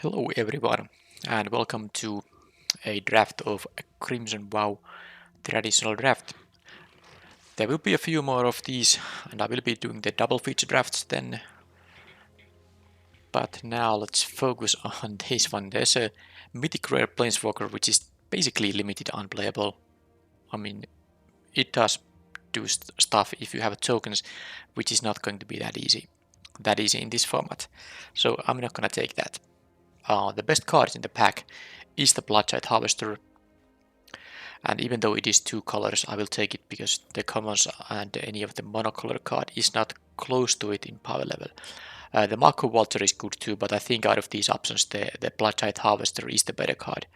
Hello everyone and welcome to a draft of Crimson Vow traditional draft. There will be a few more of these and I will be doing the double feature drafts then. But now let's focus on this one. There's a mythic rare planeswalker which is basically limited unplayable. I mean, it does do stuff if you have tokens, which is not going to be that easy in this format. So I'm not gonna take that. The best cards in the pack is the Bloodshite Harvester. And even though it is two colors, I will take it because the commons and any of the monocolor card is not close to it in power level. The Marco Walter is good too, but I think out of these options, the Bloodshite Harvester is the better card.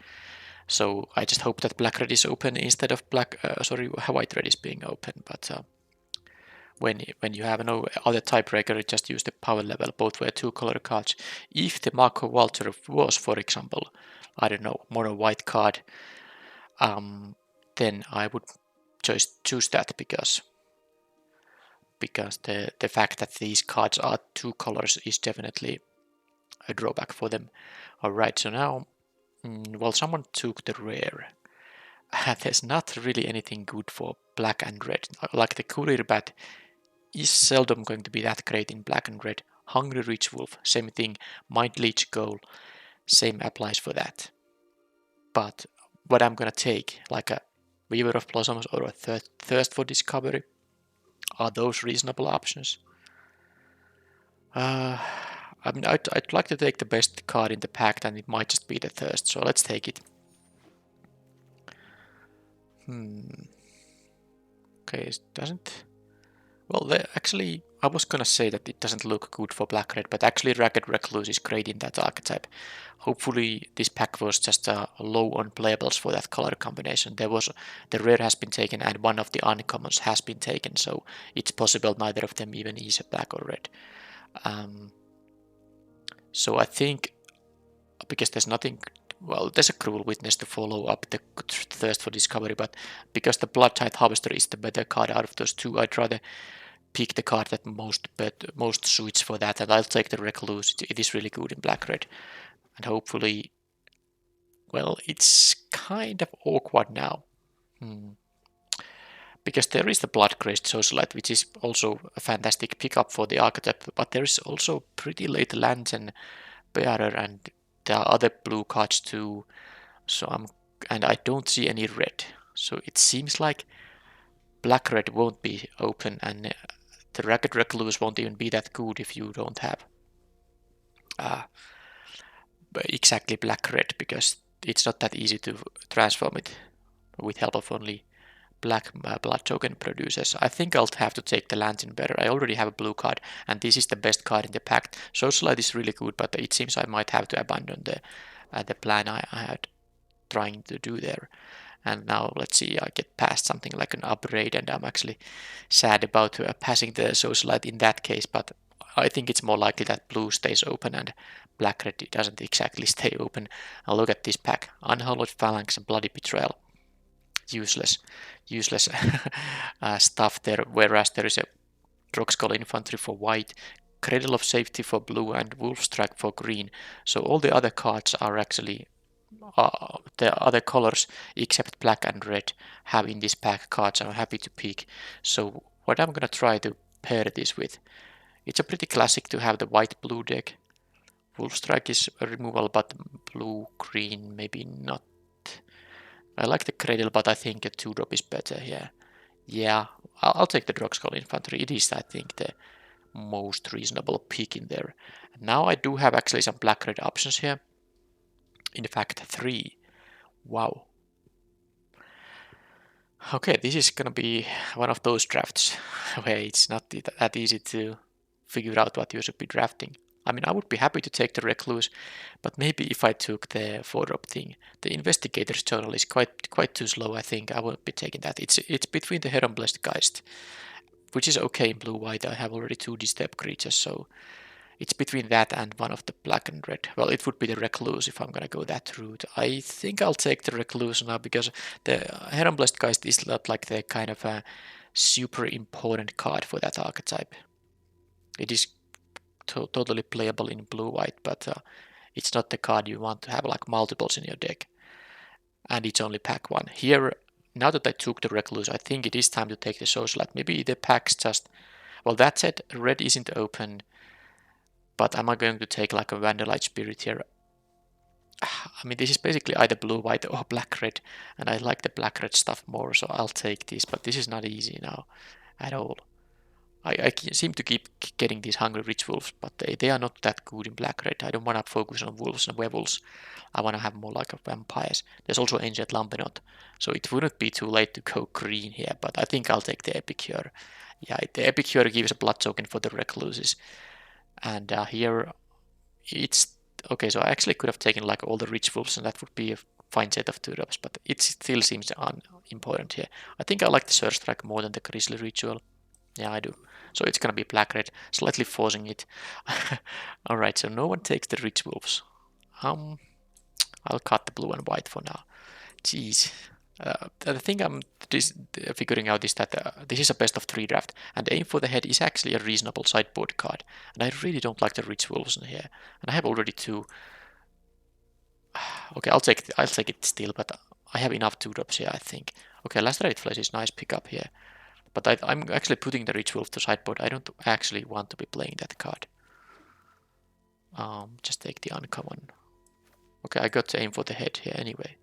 So I just hope that black red is open instead of white red is being open. But when you have no other tiebreaker, just use the power level. Both were two color cards. If the Marco Walter was, for example, I don't know, mono white card, then I would just choose that because the fact that these cards are two colors is definitely a drawback for them. Alright, so now, well, someone took the rare. There's not really anything good for black and red. Like the Courier Bat is seldom going to be that great in black and red. Hungry Rich Wolf, same thing. Mind Leech Goal, same applies for that. But what I'm gonna take, like a Weaver of Blossoms or a Thirst for Discovery, are those reasonable options? I mean, I'd like to take the best card in the pack, and it might just be the Thirst, so let's take it. Okay, it doesn't... Well, actually, I was gonna say that it doesn't look good for black-red, but actually Ragged Recluse is great in that archetype. Hopefully this pack was just low on playables for that color combination. The rare has been taken and one of the uncommons has been taken, so it's possible neither of them even is a black or red. So I think, because there's nothing, well, there's a Cruel Witness to follow up the Thirst for Discovery, but because the Bloodshite Harvester is the better card out of those two, I'd rather pick the card that most suits for that, and I'll take the Recluse. It is really good in black-red, and hopefully, well, it's kind of awkward now. Because there is the Bloodcrazed Socialite, which is also a fantastic pickup for the archetype, but there is also pretty late Lantern Bearer, and there are other blue cards too. And I don't see any red, so it seems like black-red won't be open, and the Ragged Recluse won't even be that good if you don't have exactly black-red, because it's not that easy to transform it with help of only black blood token producers. I think I'll have to take the Lantern Bearer. I already have a blue card, and this is the best card in the pack. Socialite is really good, but it seems I might have to abandon the plan I had trying to do there. And now let's see, I get past something like an upgrade, and I'm actually sad about passing the Socialite in that case, but I think it's more likely that blue stays open and black-red doesn't exactly stay open. And look at this pack. Unhallowed Phalanx and Bloody Betrayal. Useless stuff there, whereas there is a Drogskull Infantry for white, Cradle of Safety for blue, and Wolfstrike for green. So all the other cards are actually the other colors except black and red have in this pack cards I'm happy to pick. So what I'm gonna try to pair this with, it's a pretty classic to have the white-blue deck. Wolfstrike is a removal, but blue-green maybe not. I like the Cradle, but I think a 2-drop is better here. Yeah, I'll take the Drogskull Infantry. It is, I think, the most reasonable pick in there. Now I do have actually some black-red options here. In fact, 3. Wow. Okay, this is gonna be one of those drafts where it's not that easy to figure out what you should be drafting. I mean, I would be happy to take the Recluse, but maybe if I took the 4-drop thing, the Investigator's Journal is quite too slow. I think I won't be taking that. It's between the Heron-Blessed Geist, which is okay in blue-white. I have already 2 Disturb creatures, so it's between that and one of the black and red. Well, it would be the Recluse if I'm gonna go that route. I think I'll take the Recluse now because the Heron-Blessed Geist is not like the kind of a super important card for that archetype. It is totally playable in blue-white, but It's not the card you want to have like multiples in your deck. And it's only pack 1. Here, now that I took the Recluse, I think it is time to take the Socialite. Maybe the packs just... Well, that said, red isn't open. But am I going to take like a Vandalite Spirit here? I mean, this is basically either blue, white, or black, red. And I like the black, red stuff more, so I'll take this. But this is not easy now at all. I seem to keep getting these Hungry Rich Wolves, but they are not that good in black, red. I don't want to focus on wolves and werewolves. I want to have more like a vampires. There's also Ancient Lampenot, so it wouldn't be too late to go green here, but I think I'll take the Epicure. Yeah, the Epicure gives a blood token for the Recluses. And here it's... Okay, so I actually could have taken like all the Rich Wolves, and that would be a fine set of 2-drops, but it still seems unimportant here. I think I like the Surge Strike more than the Grizzly Ritual. Yeah, I do. So it's gonna be black-red, slightly forcing it. Alright, so no one takes the Rich Wolves. I'll cut the blue and white for now. Jeez. The thing I'm figuring out is that this is a best of 3 draft, and Aim for the Head is actually a reasonable sideboard card. And I really don't like the Rich Wolves in here. And I have already 2. Okay, I'll take it still, but I have enough 2-drops here, I think. Okay, Lacerated Flesh is nice pickup here. But I'm actually putting the Rich Wolf to sideboard. I don't actually want to be playing that card. Just take the uncommon. Okay, I got to Aim for the Head here anyway.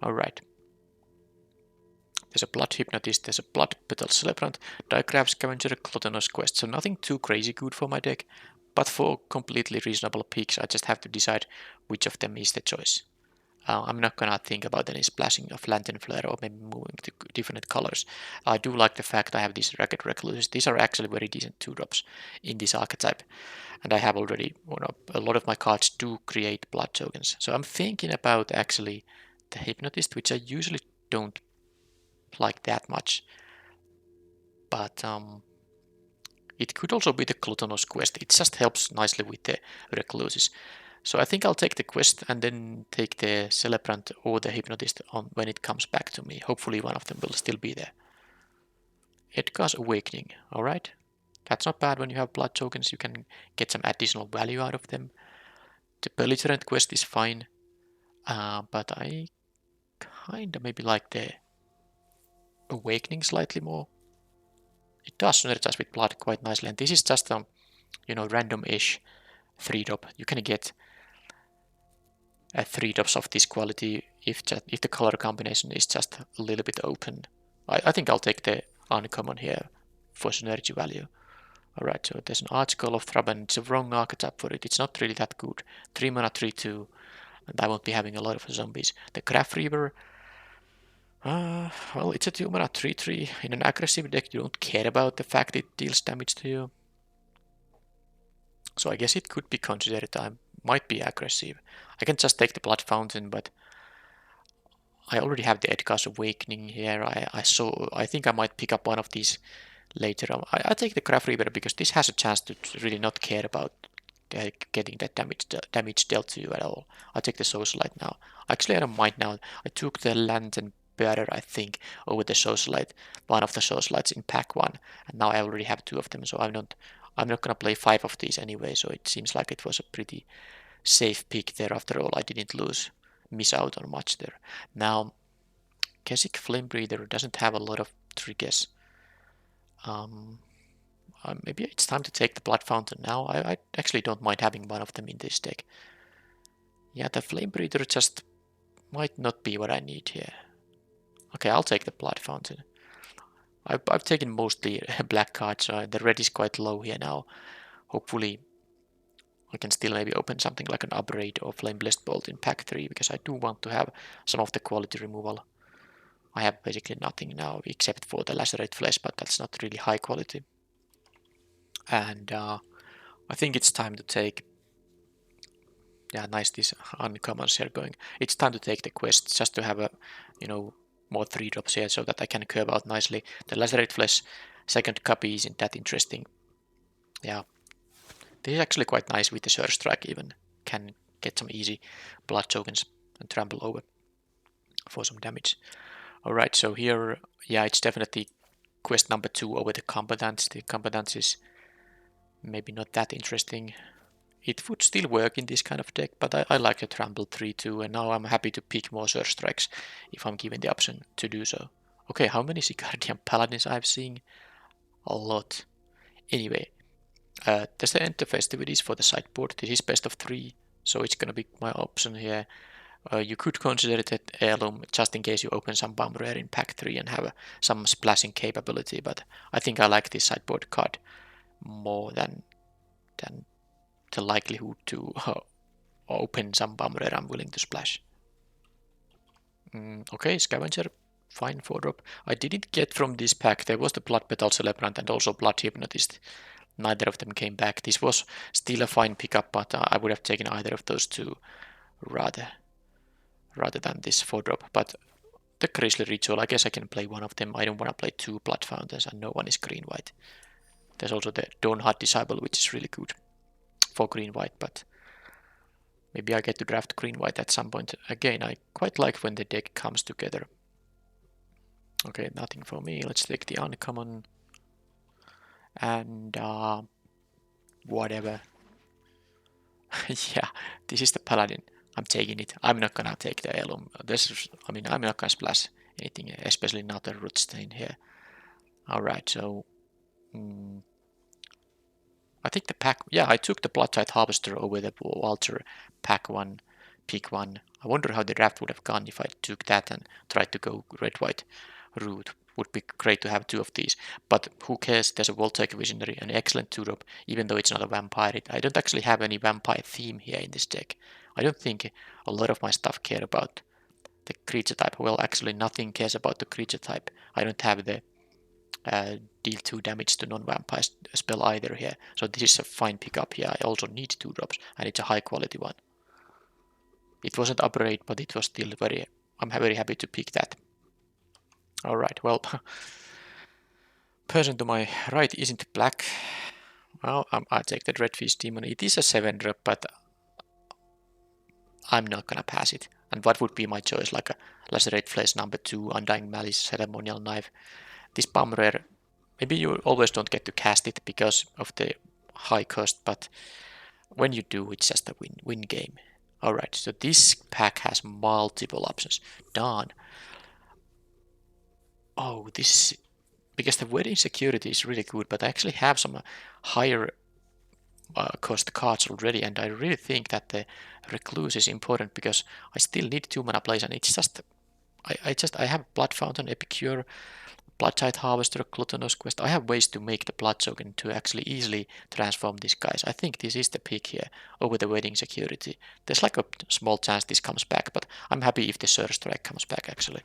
Alright. There's a Blood Hypnotist, there's a Blood Petal Celebrant, Diagram Scavenger, Gluttonous Quest. So nothing too crazy good for my deck. But for completely reasonable picks, I just have to decide which of them is the choice. I'm not gonna think about any splashing of Lantern Flare or maybe moving to different colors. I do like the fact I have these Ragged Recluses. These are actually very decent 2-drops in this archetype. And I have already, a lot of my cards do create blood tokens. So I'm thinking about actually the Hypnotist, which I usually don't like that much. But it could also be the Gluttonous Quest. It just helps nicely with the Recluses. So I think I'll take the quest and then take the Celebrant or the Hypnotist on when it comes back to me. Hopefully one of them will still be there. Edgar's Awakening, alright. That's not bad when you have blood tokens, you can get some additional value out of them. The Belligerent quest is fine, but I kinda maybe like the Awakening slightly more. It does synergize with blood quite nicely, and this is just a, random-ish 3-drop. You can get 3-drops of this quality if the color combination is just a little bit open. I think I'll take the uncommon here for synergy value. Alright, so there's an Archcall of Thraben. It's a wrong archetype for it. It's not really that good. 3 mana, 3/2, and I won't be having a lot of zombies. The Graph Reaver. Well, it's a 2 mana, 3/3. In an aggressive deck, you don't care about the fact it deals damage to you. So I guess it could be considered I might be aggressive. I can just take the Blood Fountain, but I already have the Edgar's Awakening here. I think I might pick up one of these later. I take the Graph Reaver because this has a chance to really not care about getting that damage dealt to you at all. I'll take the Socialite now. Actually, I don't mind now. I took the Lantern Bearer, I think, over the Socialite, one of the Socialites in pack 1, and now I already have 2 of them, so I'm not gonna play 5 of these anyway, so it seems like it was a pretty safe pick there. After all, I didn't miss out on much there. Now, Keswick Flame Breather doesn't have a lot of triggers. Maybe it's time to take the Blood Fountain now. I actually don't mind having one of them in this deck. Yeah, the Flame Breather just might not be what I need here. Okay, I'll take the Blood Fountain. I've taken mostly black cards, so the red is quite low here now. Hopefully I can still maybe open something like an Upgrade or Flame Blessed Bolt in pack 3, because I do want to have some of the quality removal. I have basically nothing now except for the Lacerate Flesh, but that's not really high quality. And I think it's time to take... Yeah, nice, these uncommons here going. It's time to take the quest just to have a, more 3-drops here so that I can curve out nicely. The Lacerate Flesh second copy isn't that interesting. Yeah, this is actually quite nice with the Surge Strike even. Can get some easy blood tokens and trample over for some damage. Alright, so here, yeah, it's definitely quest number 2 over the Combatants. The Combatants is maybe not that interesting. it would still work in this kind of deck, but I like the trample 3-2, and now I'm happy to pick more Surge Strikes if I'm given the option to do so. Okay, how many Sigardian Paladins I've seen? A lot. Anyway, there's the Enter Festivities for the sideboard. This is best of 3, so it's gonna be my option here. You could consider it at Heirloom just in case you open some Bomb Rare in pack 3 and have some splashing capability, but I think I like this sideboard card more than the likelihood to open some Bomb Rare I'm willing to splash. Okay, Scavenger, fine 4-drop. I didn't get from this pack, there was the Blood Metal Celebrant and also Blood Hypnotist. Neither of them came back. This was still a fine pickup, but I would have taken either of those two rather than this 4-drop. But the Grisly Ritual, I guess I can play one of them. I don't want to play 2 Blood Fountains and no one is green-white. There's also the Dawnhard Disciple, which is really good for green-white, but maybe I get to draft green-white at some point. Again, I quite like when the deck comes together. Okay, nothing for me. Let's take the uncommon and whatever. Yeah, this is the Paladin. I'm taking it. I'm not gonna take the Heirloom. I'm not gonna splash anything, especially not the Root Stain here. Alright, so I think the pack, yeah, I took the Bloodtide Harvester over the Walter pack 1, pick 1. I wonder how the draft would have gone if I took that and tried to go red-white route. Would be great to have 2 of these, but who cares? There's a Voltaic Visionary, an excellent 2-drop, even though it's not a vampire. I don't actually have any vampire theme here in this deck. I don't think a lot of my stuff care about the creature type. Well, actually nothing cares about the creature type. I don't have the deal 2 damage to non-vampire spell either here. So this is a fine pickup here. I also need 2-drops, and it's a high quality one. It wasn't upgrade, but it was still I'm very happy to pick that. Alright, well, person to my right isn't black. Well, I'll take the Dreadfish Demon. It is a 7-drop, but I'm not gonna pass it. And what would be my choice? Like a Lacerate Flesh number 2, Undying Malice, Ceremonial Knife. This Bomb Rare, maybe you always don't get to cast it because of the high cost, but when you do, it's just a win game. Alright, so this pack has multiple options. Dawn. Oh, this, because the Wedding Security is really good, but I actually have some higher cost cards already, and I really think that the Recluse is important because I still need 2 mana plays, and it's just I have Blood Fountain, Epicure, Bloodtide Harvester, Gluttonous Quest. I have ways to make the Blood Token to actually easily transform these guys. I think this is the pick here over the Wedding Security. There's like a small chance this comes back, but I'm happy if the Surge Strike comes back actually.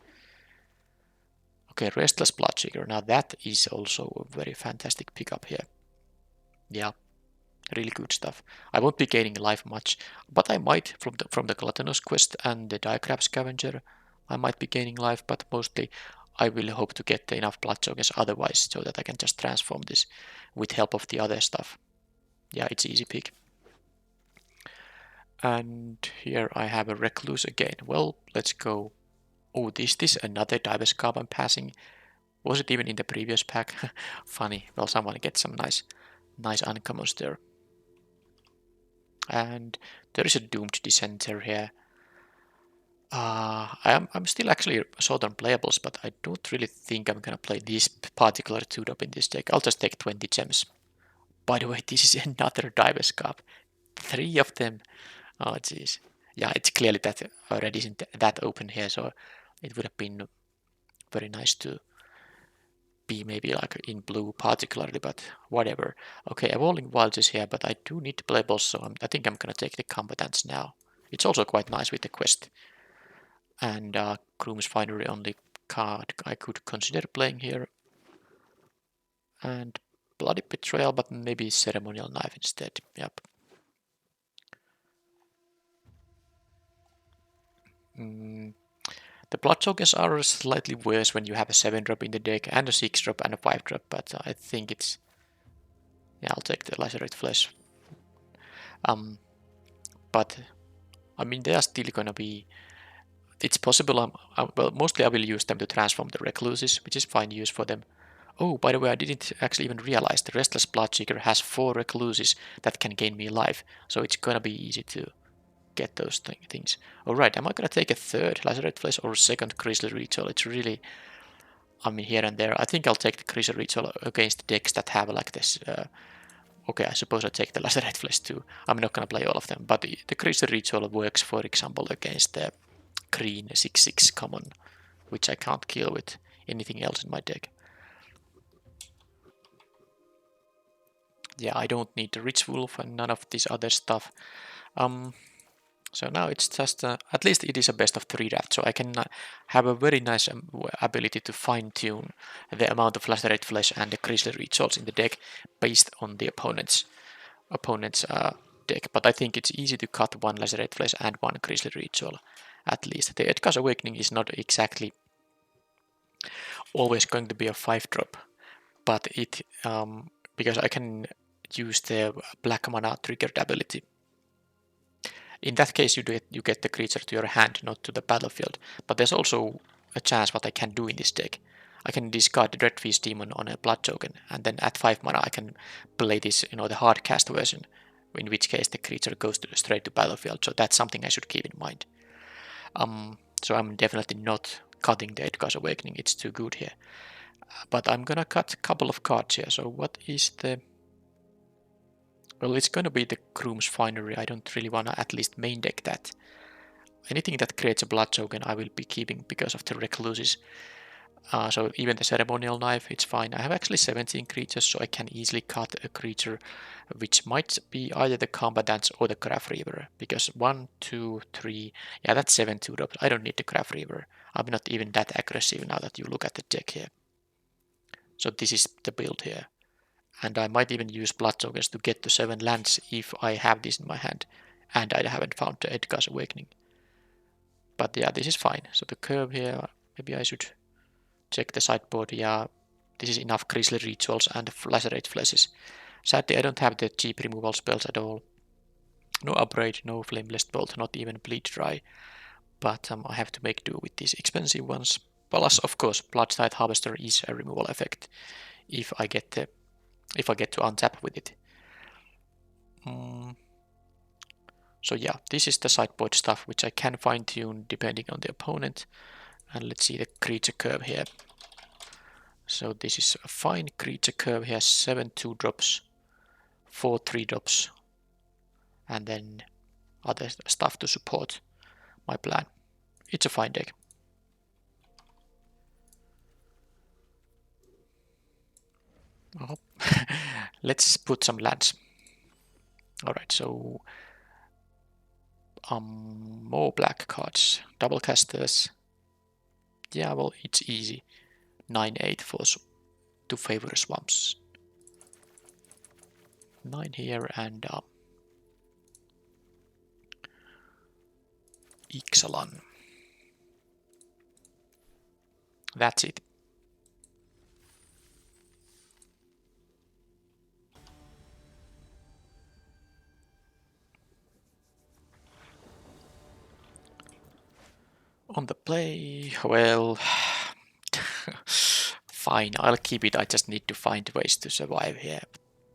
Okay, Restless Bloodseeker. Now that is also a very fantastic pickup here. Yeah, really good stuff. I won't be gaining life much, but I might from the Gluttonous Quest and the Diagram Scavenger. I might be gaining life, but mostly I will hope to get enough blood tokens otherwise so that I can just transform this with help of the other stuff. Yeah, it's easy pick. And here I have a Recluse again. Well, let's go. Oh, is this another Diverse Carb I'm passing? Was it even in the previous pack? Funny. Well, someone gets some nice uncommons there. And there is a Doomed Dissenter here. I'm still actually short on playables, but I don't really think I'm gonna play this particular 2-drop in this deck. I'll just take 20 gems. By the way, this is another Diverse Cup. 3 of them. Oh, jeez. Yeah, it's clearly that already isn't that open here, so it would have been very nice to be maybe like in blue particularly, but whatever. Okay, Evolving Wilds is here, but I do need to play boss, so I think I'm gonna take the Combatants now. It's also quite nice with the quest. And Groom's Finery only card I could consider playing here. And Bloody Betrayal, but maybe Ceremonial Knife instead. Yep. The blood tokens are slightly worse when you have a 7-drop in the deck and a 6-drop and a 5-drop, but I think it's... Yeah, I'll take the Lacerate Flesh. But, I mean, they are still gonna be... It's possible, well, mostly I will use them to transform the Recluses, which is fine use for them. Oh, by the way, I didn't actually even realize the Restless Bloodseeker has 4 recluses that can gain me life, so it's gonna be easy to get those things. Alright, am I gonna take a third Lacerate Flesh or a second Grisly Ritual? It's really, I mean, here and there. I think I'll take the Grisly Ritual against decks that have like this. Okay, I suppose I take the Lacerate Flesh too. I'm not gonna play all of them, but the Grisly Ritual works, for example, against the green 6/6 common, which I can't kill with anything else in my deck. Yeah, I don't need the Rich Wolf and none of this other stuff. So now it's just, at least it is a best of 3 draft, so I can have a very nice ability to fine-tune the amount of Lacerate Flesh and the Grisly Rituals in the deck based on the opponent's deck. But I think it's easy to cut 1 Lacerate Flesh and 1 Grisly Ritual, at least. The Edgar's Awakening is not exactly always going to be a 5-drop, but it, because I can use the black mana triggered ability. In that case, you get the creature to your hand, not to the battlefield. But there's also a chance what I can do in this deck. I can discard the Dreadfeast Demon on a Blood Token, and then at 5 mana I can play this, the hard cast version, in which case the creature goes straight to battlefield. So that's something I should keep in mind. So I'm definitely not cutting the Edgar's Awakening. It's too good here. But I'm gonna cut a couple of cards here. So what is the... Well, it's gonna be the Groom's Finery. I don't really wanna at least main deck that. Anything that creates a Blood Token I will be keeping because of the Recluses. So even the Ceremonial Knife, it's fine. I have actually 17 creatures, so I can easily cut a creature which might be either the Combatants or the Graph Reaver. Because 1, 2, 3, yeah, that's 7 2-drops. I don't need the Graph Reaver. I'm not even that aggressive now that you look at the deck here. So this is the build here. And I might even use Blood Tokens to get to 7 lands if I have this in my hand and I haven't found the Edgar's Awakening. But yeah, this is fine. So the curve here, maybe I should check the sideboard. Yeah, this is enough Grisly Rituals and Lacerate Fleshes. Sadly, I don't have the cheap removal spells at all. No Upgrade, no Flameless Bolt, not even Bleed Dry. But I have to make do with these expensive ones. Plus, of course, Bloodtide Harvester is a removal effect if I get to untap with it. So yeah, this is the sideboard stuff which I can fine-tune depending on the opponent. And let's see the creature curve here. So this is a fine creature curve here, 7 2-drops, 4 3-drops, and then other stuff to support my plan. It's a fine deck. Oh. Let's put some lands. Alright, so more black cards. Double casters. Yeah, well, it's easy. 9/8 for to favor swamps. 9 here and Ixalan. That's it. On the play, well, fine, I'll keep it. I just need to find ways to survive here.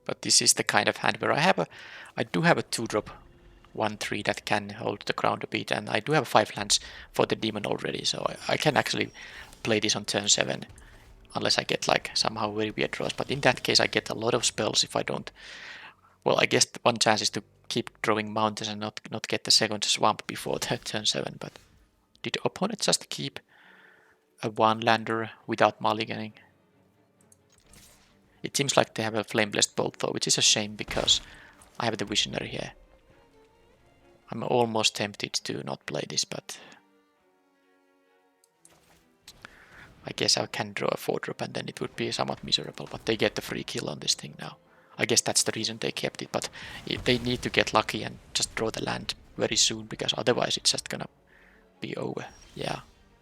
But this is the kind of hand where I do have a 2-drop 1/3 that can hold the ground a bit, and I do have 5 lands for the demon already, so I can actually play this on turn 7, unless I get like somehow very weird draws. But in that case, I get a lot of spells if I don't. Well, I guess one chance is to keep drawing mountains and not get the second swamp before the turn 7. But did the opponent just keep a 1-lander without mulliganing? It seems like they have a Flameless Bolt though, which is a shame because I have the Visionary here. I'm almost tempted to not play this, but I guess I can draw a 4-drop and then it would be somewhat miserable, but they get the free kill on this thing now. I guess that's the reason they kept it, but they need to get lucky and just draw the land very soon, because otherwise it's just gonna be over. Yeah.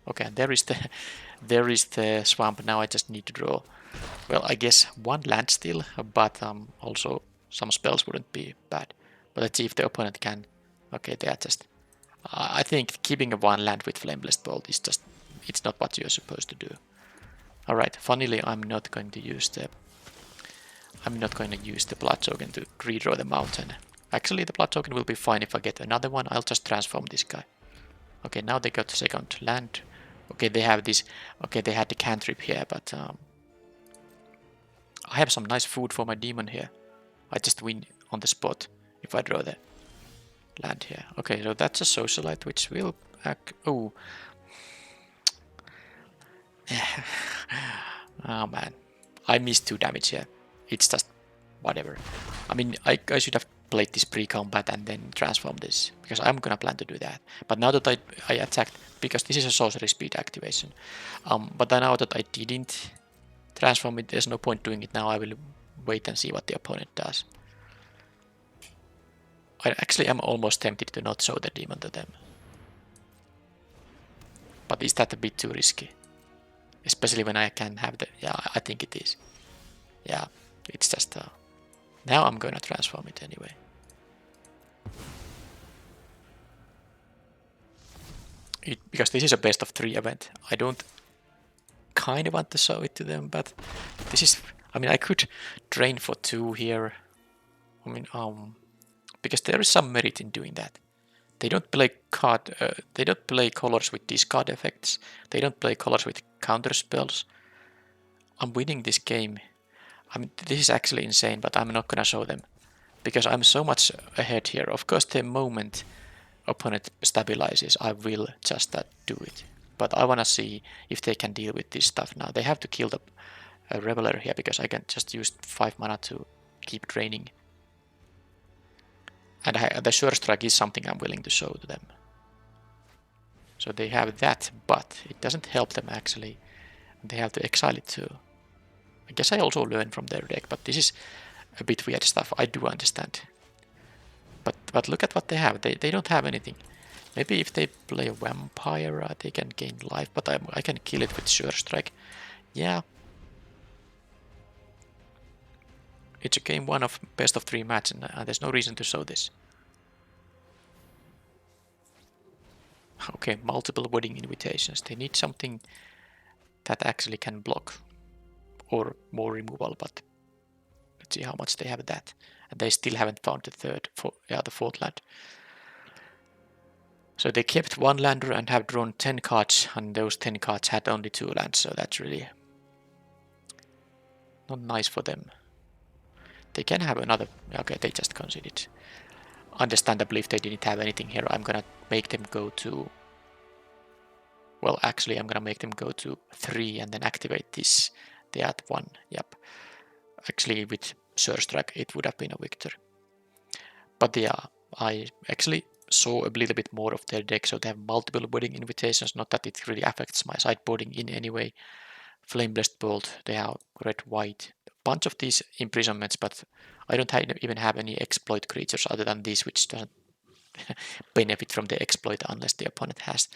Okay, and there is the swamp. Now I just need to draw, well, I guess 1 land still, but also some spells wouldn't be bad. But let's see if the opponent can. Okay, they are just... I think keeping a 1 land with Flameless Bolt is just... It's not what you're supposed to do. Alright, funnily I'm not going to use the blood token to redraw the mountain. Actually the blood token will be fine if I get another one. I'll just transform this guy. Okay, now they got the second land. Okay, they have this. Okay, they had the cantrip here, but I have some nice food for my demon here. I just win on the spot if I draw the land here. Okay, so that's a socialite which will oh. Oh man, I missed 2 damage here. It's just whatever. I mean, I should have played this pre-combat and then transform this, because I'm gonna plan to do that. But now that I attacked, because this is a sorcery speed activation, but now that I didn't transform it, there's no point doing it now. I will wait and see what the opponent does. I actually am almost tempted to not show the demon to them. But is that a bit too risky? Especially when I can have the... Yeah, I think it is. Yeah, it's just... now I'm gonna transform it anyway. Because this is a best of 3 event. I don't kind of want to show it to them, but this is... I mean, I could drain for 2 here. I mean, because there is some merit in doing that. They don't play they don't play colors with discard effects. They don't play colors with counter spells. I'm winning this game. I mean, this is actually insane, but I'm not gonna show them because I'm so much ahead here. Of course, the moment opponent stabilizes, I will just do it. But I wanna see if they can deal with this stuff now. They have to kill the Reveler here because I can just use 5 mana to keep draining. And the Sure Strike is something I'm willing to show to them. So they have that, but it doesn't help them actually. They have to exile it too. I guess I also learn from their deck, but this is a bit weird stuff. I do understand. But look at what they have. They don't have anything. Maybe if they play a Vampire, they can gain life, but I can kill it with Sure Strike. Yeah. It's a game 1 of best of 3 match, and there's no reason to show this. Okay, multiple wedding invitations. They need something that actually can block. Or more removal, but let's see how much they have that. And they still haven't found the 4th land. So they kept 1 lander and have drawn 10 cards, and those 10 cards had only 2 lands, so that's really not nice for them. They can have another... Okay, they just conceded. Understandably, if they didn't have anything here, I'm gonna make them go to... Well, actually, I'm gonna make them go to 3 and then activate this. They at 1, yep. Actually, with Sure Strike, it would have been a victory. But yeah, I actually saw a little bit more of their deck, so they have multiple wedding invitations, not that it really affects my sideboarding in any way. Flame-Blessed Bolt, they have red-white, a bunch of these imprisonments, but I don't even have any exploit creatures other than this, which doesn't benefit from the exploit unless the opponent has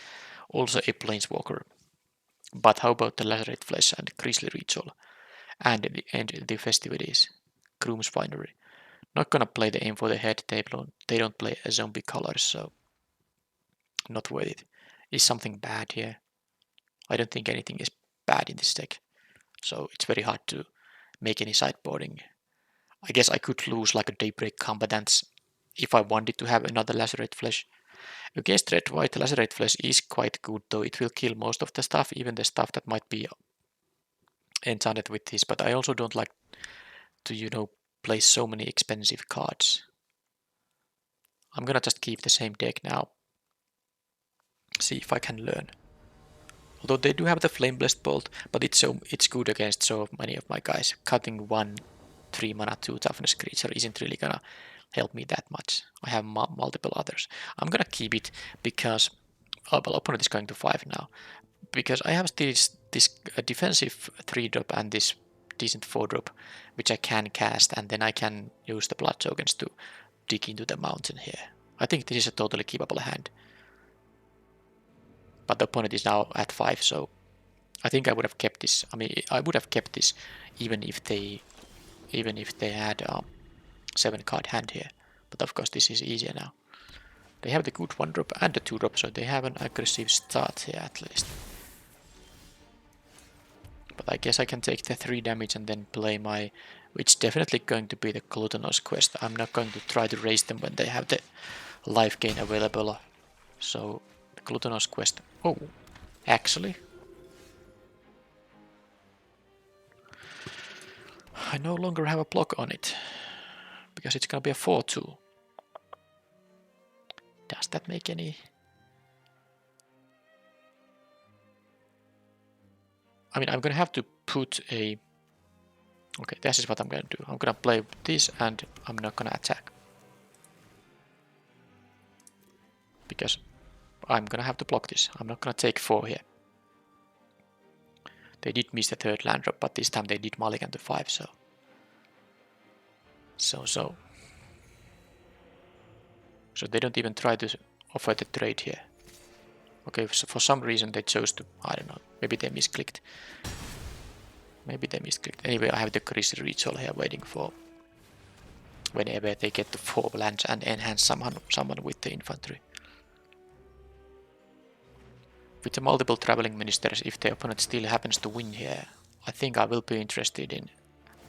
also a Planeswalker. But how about the Lacerate Flesh and Grisly Ritual and the festivities? Groom's Finery. Not gonna play the Aim for the Head, they don't play a zombie colors, so not worth it. Is something bad here? I don't think anything is bad in this deck, so it's very hard to make any sideboarding. I guess I could lose like a Daybreak Combatants if I wanted to have another Lacerate Flesh. Against red white, Lacerate Flesh is quite good, though it will kill most of the stuff, even the stuff that might be enchanted with this, but I also don't like to, play so many expensive cards. I'm gonna just keep the same deck now. See if I can learn. Although they do have the Flame-Blessed Bolt, but it's good against so many of my guys. Cutting 1 3 mana 2 toughness creature isn't really gonna help me that much. I have multiple others. I'm gonna keep it because opponent is going to 5 now. Because I have this defensive 3-drop and this decent 4-drop, which I can cast, and then I can use the blood tokens to dig into the mountain here. I think this is a totally keepable hand. But the opponent is now at 5, so I think I would have kept this. I mean, I would have kept this even if they had a 7-card hand here. But of course, this is easier now. They have the good 1-drop and the 2-drop, so they have an aggressive start here at least. But I guess I can take the 3 damage and then play my... Which definitely going to be the Glutinous quest. I'm not going to try to raise them when they have the life gain available. So, the Glutinous quest... Oh, actually... I no longer have a block on it. Because it's gonna be a 4-2. Does that make any... I mean, I'm gonna have to put a... Okay, this is what I'm gonna do. I'm gonna play with this and I'm not gonna attack. Because I'm gonna have to block this. I'm not gonna take 4 here. They did miss the 3rd land drop, but this time they did mulligan to 5, so... So they don't even try to offer the trade here. Okay, so for some reason they chose to... I don't know, maybe they misclicked. Maybe they misclicked. Anyway, I have the Crimson Ritual here waiting for... whenever they get to 4 lands and enhance someone with the infantry. With the multiple traveling ministers, if the opponent still happens to win here, I think I will be interested in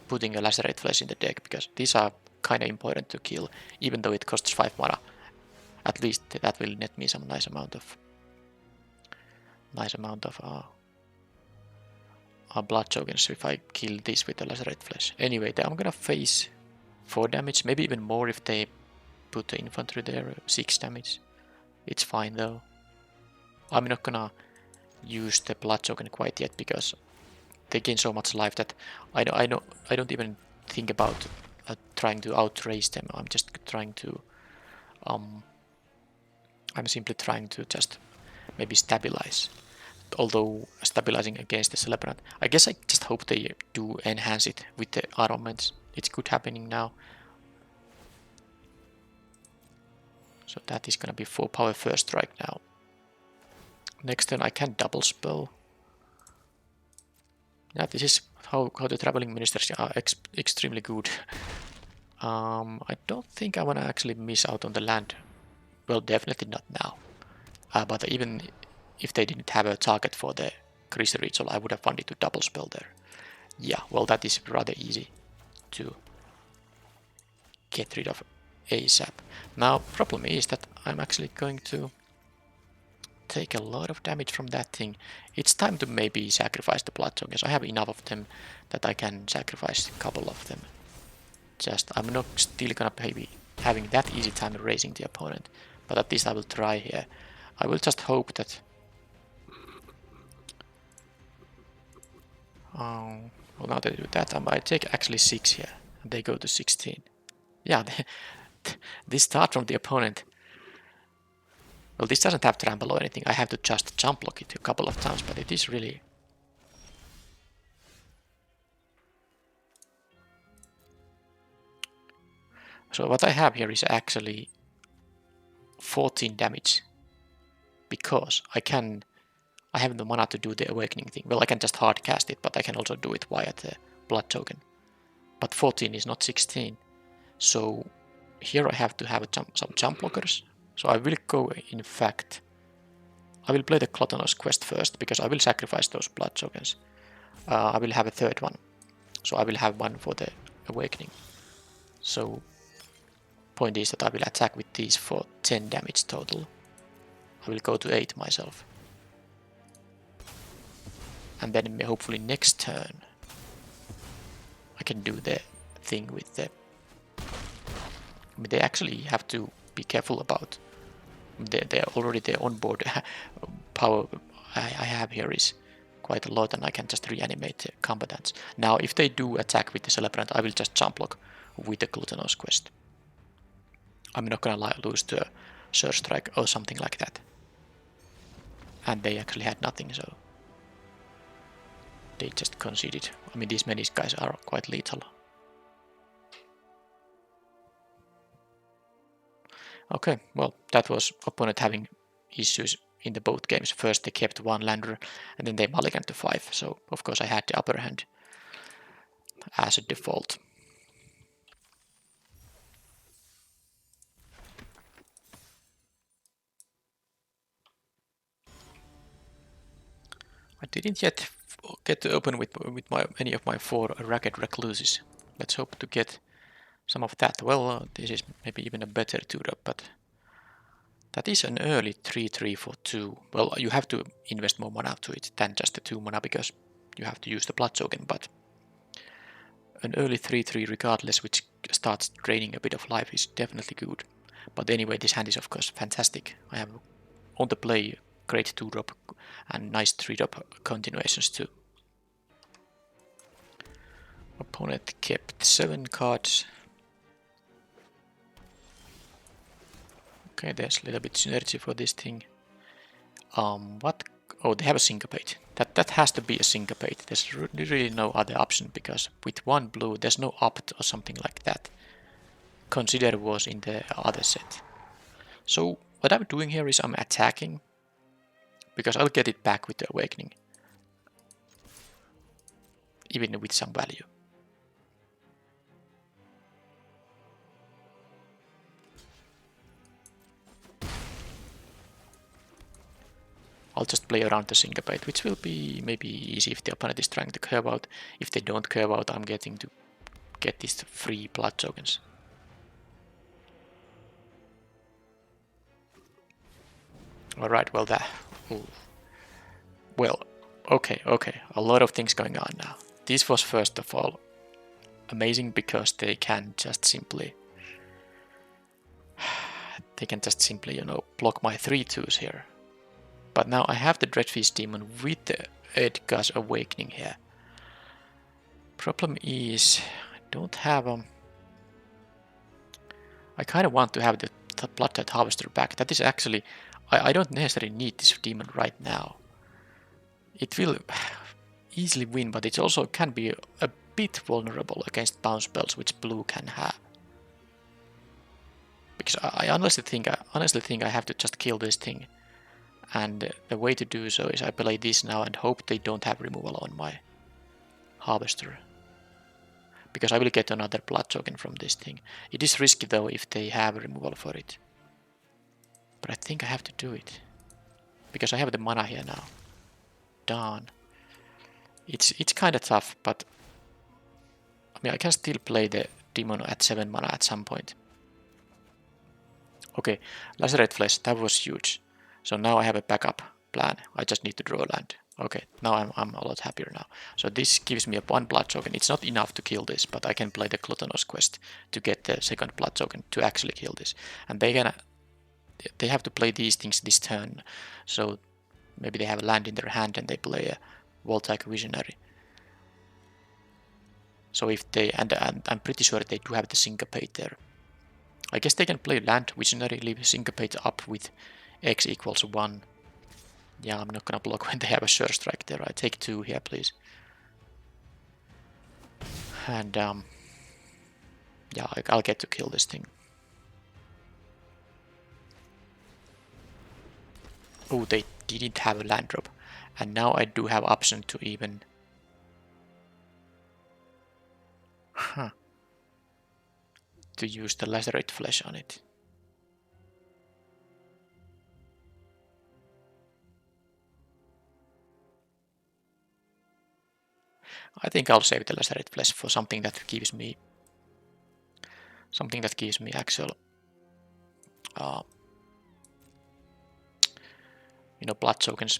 putting a Lacerate Flesh in the deck, because these are kinda important to kill, even though it costs 5 mana. At least that will net me some nice amount of blood tokens if I kill this with the Lacerate Flesh. Anyway, I'm gonna face 4 damage, maybe even more if they put the infantry there, 6 damage. It's fine though. I'm not gonna use the blood token quite yet because they gain so much life that I don't even think about trying to outrace them. I'm just trying to I'm simply trying to just maybe stabilize. Although stabilizing against the Celebrant, I guess I just hope they do enhance it with the armaments. It's good happening now. So that is gonna be 4 power first strike now. Next turn I can double spell. Yeah, this is how the traveling ministers are extremely good. I don't think I wanna actually miss out on the land. Well, definitely not now. But even if they didn't have a target for the Crimson Ritual, I would have wanted to double spell there. Yeah, well, that is rather easy to get rid of ASAP. Now, problem is that I'm actually going to take a lot of damage from that thing. It's time to maybe sacrifice the blood tokens. I have enough of them that I can sacrifice a couple of them. Just, I'm not still gonna be having that easy time raising the opponent, but at least I will try here. I will just hope that... well, now they do that, I take actually 6 here, and they go to 16. Yeah, they start from the opponent. Well, this doesn't have trample or anything. I have to just jump block it a couple of times, but it is really... So what I have here is actually 14 damage. Because I have the mana to do the awakening thing. Well, I can just hard cast it, but I can also do it via the blood token. But 14 is not 16. So here I have to have some jump blockers. So I will go, in fact, I will play the Gluttonous quest first, because I will sacrifice those blood tokens. I will have a 3rd one. So I will have one for the awakening. So point is that I will attack with these for 10 damage total. I will go to 8 myself. And then hopefully next turn I can do the thing with the... I mean, they actually have to be careful about... They're already the onboard power I have here is quite a lot, and I can just reanimate the combatants. Now if they do attack with the Celebrant, I will just jump block with the Gluttonous quest. I'm not gonna lose the Surge Strike or something like that. And they actually had nothing, so they just conceded. I mean, these many guys are quite lethal. Okay, well, that was opponent having issues in the both games. First they kept 1 lander, and then they mulliganed to 5, so of course I had the upper hand as a default. I didn't yet get to open with any of my 4 Ragged Recluses. Let's hope to get some of that. Well, this is maybe even a better 2-drop, but that is an early 3/3 for 2. Well, you have to invest more mana to it than just the 2 mana because you have to use the Blood Token, but an early 3/3 regardless, which starts draining a bit of life, is definitely good. But anyway, this hand is of course fantastic. I have on the play great 2-drop and nice 3-drop continuations too. Opponent kept 7 cards. Okay, there's a little bit synergy for this thing. What? Oh, they have a Syncopate. That has to be a Syncopate. There's really no other option because with 1 blue, there's no opt or something like that. Consider was in the other set. So what I'm doing here is I'm attacking because I'll get it back with the Awakening, even with some value. I'll just play around the Syncopate, which will be maybe easy if the opponent is trying to curve out. If they don't curve out, I'm getting to get these free Blood Tokens. Alright, well that... Ooh. Well, okay, a lot of things going on now. This was first of all amazing because they can just simply... you know, block my 3/2s here. But now I have the Dreadfeast Demon with the Edgar's Awakening here. Problem is, I don't have I kind of want to have the Bloodtide Harvester back. That is actually... I don't necessarily need this demon right now. It will easily win, but it also can be a bit vulnerable against bounce spells, which blue can have. Because I honestly think I have to just kill this thing. And the way to do so is I play this now and hope they don't have removal on my Harvester. Because I will get another Blood Token from this thing. It is risky though if they have removal for it. But I think I have to do it. Because I have the mana here now. Darn. It's kind of tough, but... I mean, I can still play the Demon at 7 mana at some point. Okay, Lacerate Flesh, that was huge. So now I have a backup plan. I just need to draw a land. Okay, now I'm a lot happier now. So this gives me a 1 Blood Token. It's not enough to kill this, but I can play the Gluttonous Quest to get the 2nd Blood Token to actually kill this. And they have to play these things this turn. So maybe they have a land in their hand and they play a Voltaic Visionary. So if they... and I'm pretty sure they do have the Syncopate there. I guess they can play land Visionary, leave Syncopate up with X equals 1. Yeah, I'm not gonna block when they have a Sure Strike there. I take 2 here, please. And yeah, I'll get to kill this thing. Oh, they didn't have a land drop. And now I do have option to even... to use the Lacerate Flesh on it. I think I'll save the Lacerate Flesh for something that gives me... actual... you know, Blood Tokens.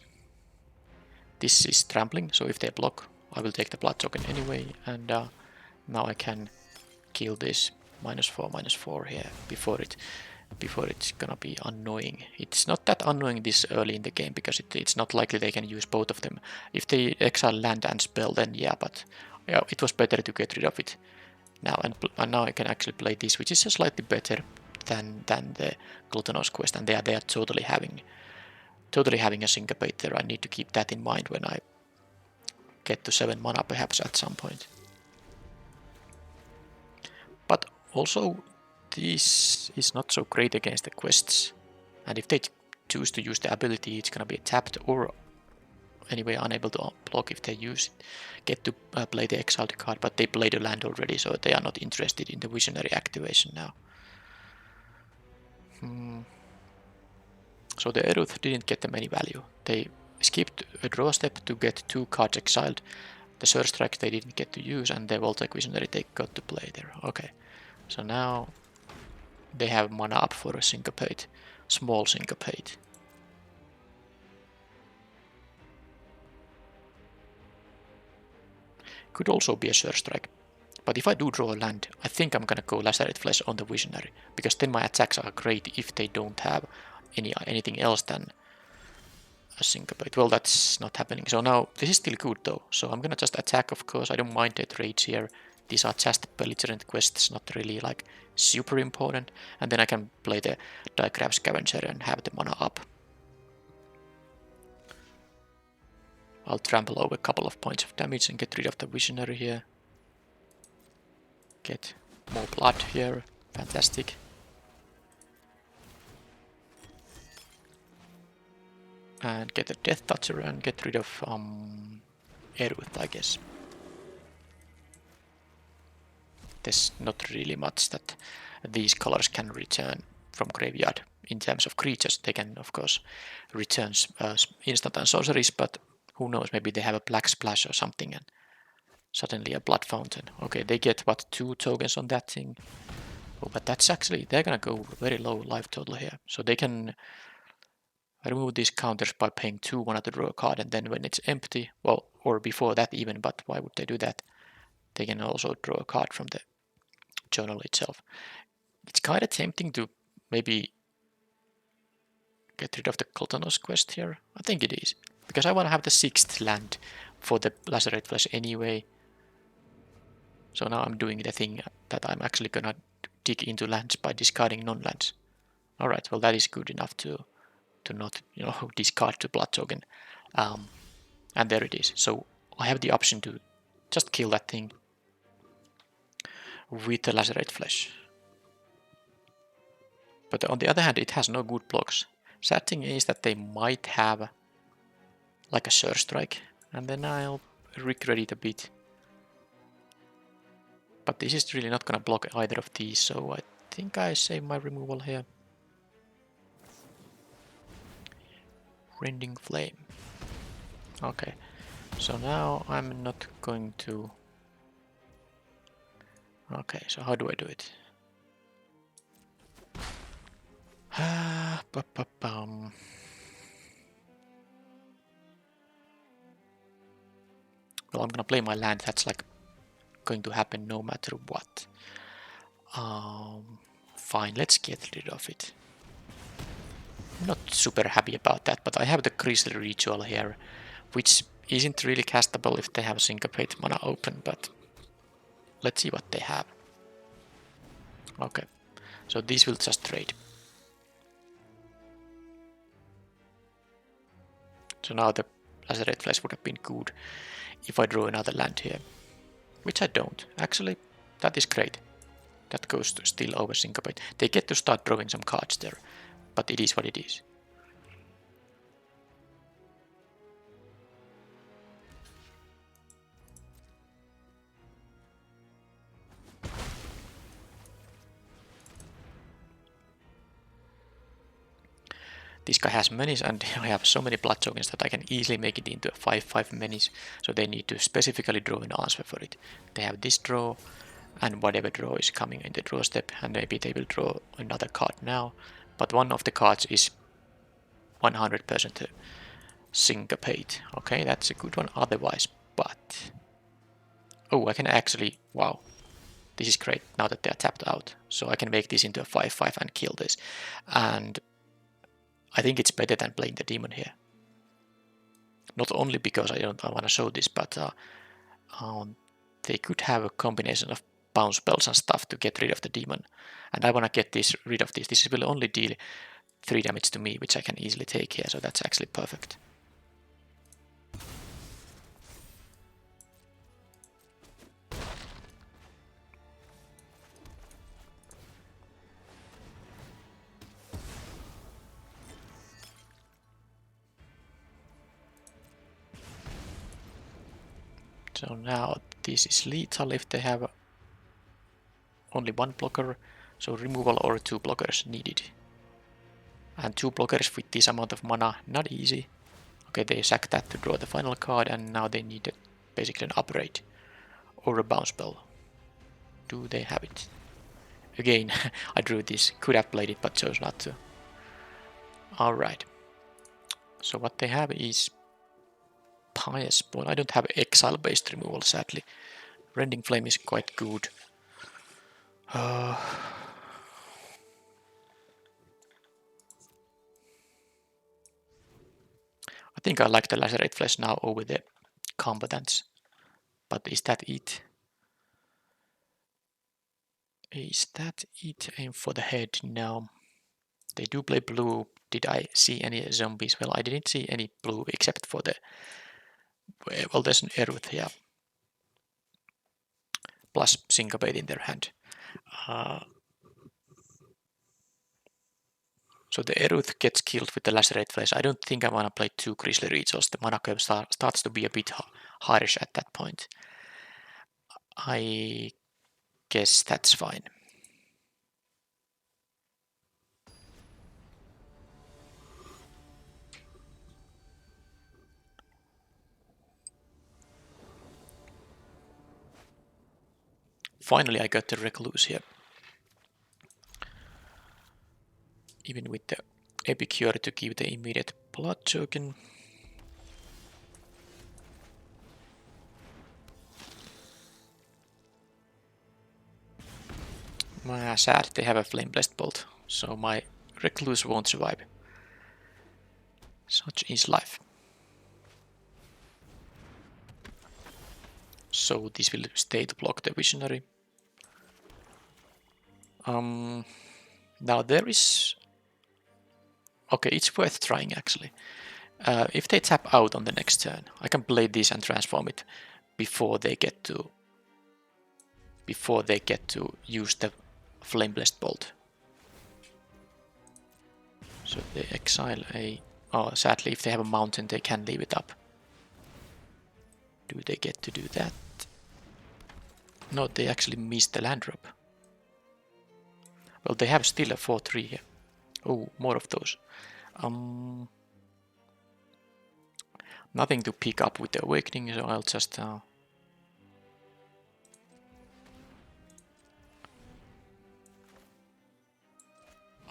This is trampling, so if they block, I will take the Blood Token anyway, and now I can kill this -4/-4 here before it's gonna be annoying. It's not that annoying this early in the game because it's not likely they can use both of them. If they exile land and spell, then yeah, but yeah, it was better to get rid of it now, and now I can actually play this, which is slightly better than the Gluttonous Quest, and they are totally having a Syncopate there. I need to keep that in mind when I get to 7 mana perhaps at some point. But also, this is not so great against the quests. And if they choose to use the ability, it's gonna be tapped or anyway unable to block if they get to play the exiled card, but they played the land already, so they are not interested in the Visionary activation now. So the Eruth didn't get them any value. They skipped a draw step to get 2 cards exiled. The Surge Strike they didn't get to use, and the Voltaic Visionary they got to play there. Okay, so now they have mana up for a Syncopate, small Syncopate. Could also be a Surge Strike. But if I do draw a land, I think I'm gonna go Lacerate Flesh on the Visionary, because then my attacks are great if they don't have anything else than a Syncopate. Well, that's not happening. So now, this is still good though. So I'm gonna just attack, of course. I don't mind Death Rage here. These are just belligerent quests, not really like super important. And then I can play the Diagram Scavenger and have the mana up. I'll trample over a couple of points of damage and get rid of the Visionary here. Get more blood here. Fantastic. And get a Death Toucher and get rid of Eruth, I guess. There's not really much that these colors can return from graveyard. In terms of creatures, they can of course return instant and sorceries, but who knows, maybe they have a Black Splash or something and suddenly a Blood Fountain. Okay, they get what, 2 tokens on that thing? Oh, but that's actually, they're gonna go very low life total here. So they can remove these counters by paying 2 mana to draw a card, and then when it's empty, well, or before that even, but why would they do that? They can also draw a card from the journal itself. It's kind of tempting to maybe get rid of the Coltonos quest here. I think it is, because I want to have the 6th land for the Lacerate Flesh anyway. So now I'm doing the thing that I'm actually gonna dig into lands by discarding non-lands. Alright, well that is good enough to not, you know, discard the blood token. And there it is. So I have the option to just kill that thing with the Lacerate Flesh. But on the other hand, it has no good blocks. Sad thing is that they might have like a Surge Strike, and then I'll regret it a bit. But this is really not gonna block either of these, so I think I save my removal here. Rending Flame. Okay, so now I'm not going to... Okay, so how do I do it? Well, I'm gonna play my land. That's like going to happen no matter what. Fine, let's get rid of it. I'm not super happy about that, but I have the Crystal Ritual here, which isn't really castable if they have Syncopate mana open, but let's see what they have. Okay, so these will just trade. So now the Lacerate Flesh would have been good if I draw another land here, which I don't. Actually, that is great. That goes to still over Syncopate. They get to start drawing some cards there, but it is what it is. This guy has menace, and I have so many blood tokens that I can easily make it into a 5/5 menace, so they need to specifically draw an answer for it. They have this draw, and whatever draw is coming in the draw step, and maybe they will draw another card now, but one of the cards is 100% Syncopate. Okay, that's a good one otherwise, but... Oh, I can actually... Wow. This is great now that they are tapped out, so I can make this into a 5/5 and kill this, and I think it's better than playing the demon here. Not only because I want to show this, but they could have a combination of bounce spells and stuff to get rid of the demon. And I want to get rid of this. This will only deal 3 damage to me, which I can easily take here, so that's actually perfect. So now this is lethal if they have only 1 blocker, so removal or 2 blockers needed. And 2 blockers with this amount of mana, not easy. Okay, they sack that to draw the final card, and now they need basically an upgrade or a bounce spell. Do they have it? Again, I drew this. Could have played it, but chose not to. Alright. So what they have is Pious Bond. I don't have exile-based removal, sadly. Rending Flame is quite good. I think I like the Lacerate Flesh now over the Combatants. But is that it? Is that it? Aim for the head? No. They do play blue. Did I see any zombies? Well, I didn't see any blue except for the... Well, there's an Eruth, yeah. Plus Syncopate in their hand. So the Eruth gets killed with the Lacerate Flesh. I don't think I want to play 2 Grizzly Rituals. The mana curve starts to be a bit harsh at that point. I guess that's fine. Finally I got the Recluse here. Even with the Epicure to give the immediate blood token. Sad they have a Flame Blessed Bolt, so my Recluse won't survive. Such is life. So this will stay to block the Visionary. Now there is... Okay, it's worth trying actually. If they tap out on the next turn, I can play this and transform it before they get to use the Flame Blessed Bolt. So they exile a... Oh, sadly, if they have a mountain, they can leave it up. Do they get to do that? No, they actually missed the land drop. Well, they have still a 4-3 here. Oh, more of those. Nothing to pick up with the Awakening, so I'll just...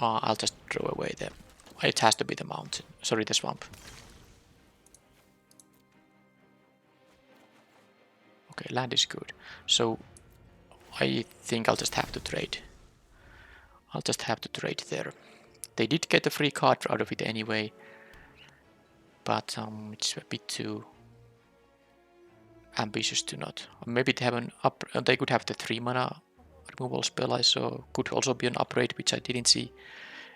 I'll just throw away the... It has to be the mountain. Sorry, the swamp. Okay, land is good. So I think I'll just have to trade. I'll just have to trade there. They did get a free card out of it anyway. But it's a bit too ambitious to not. Maybe they have an up. They could have the 3 mana removal spell I saw. Could also be an upgrade, which I didn't see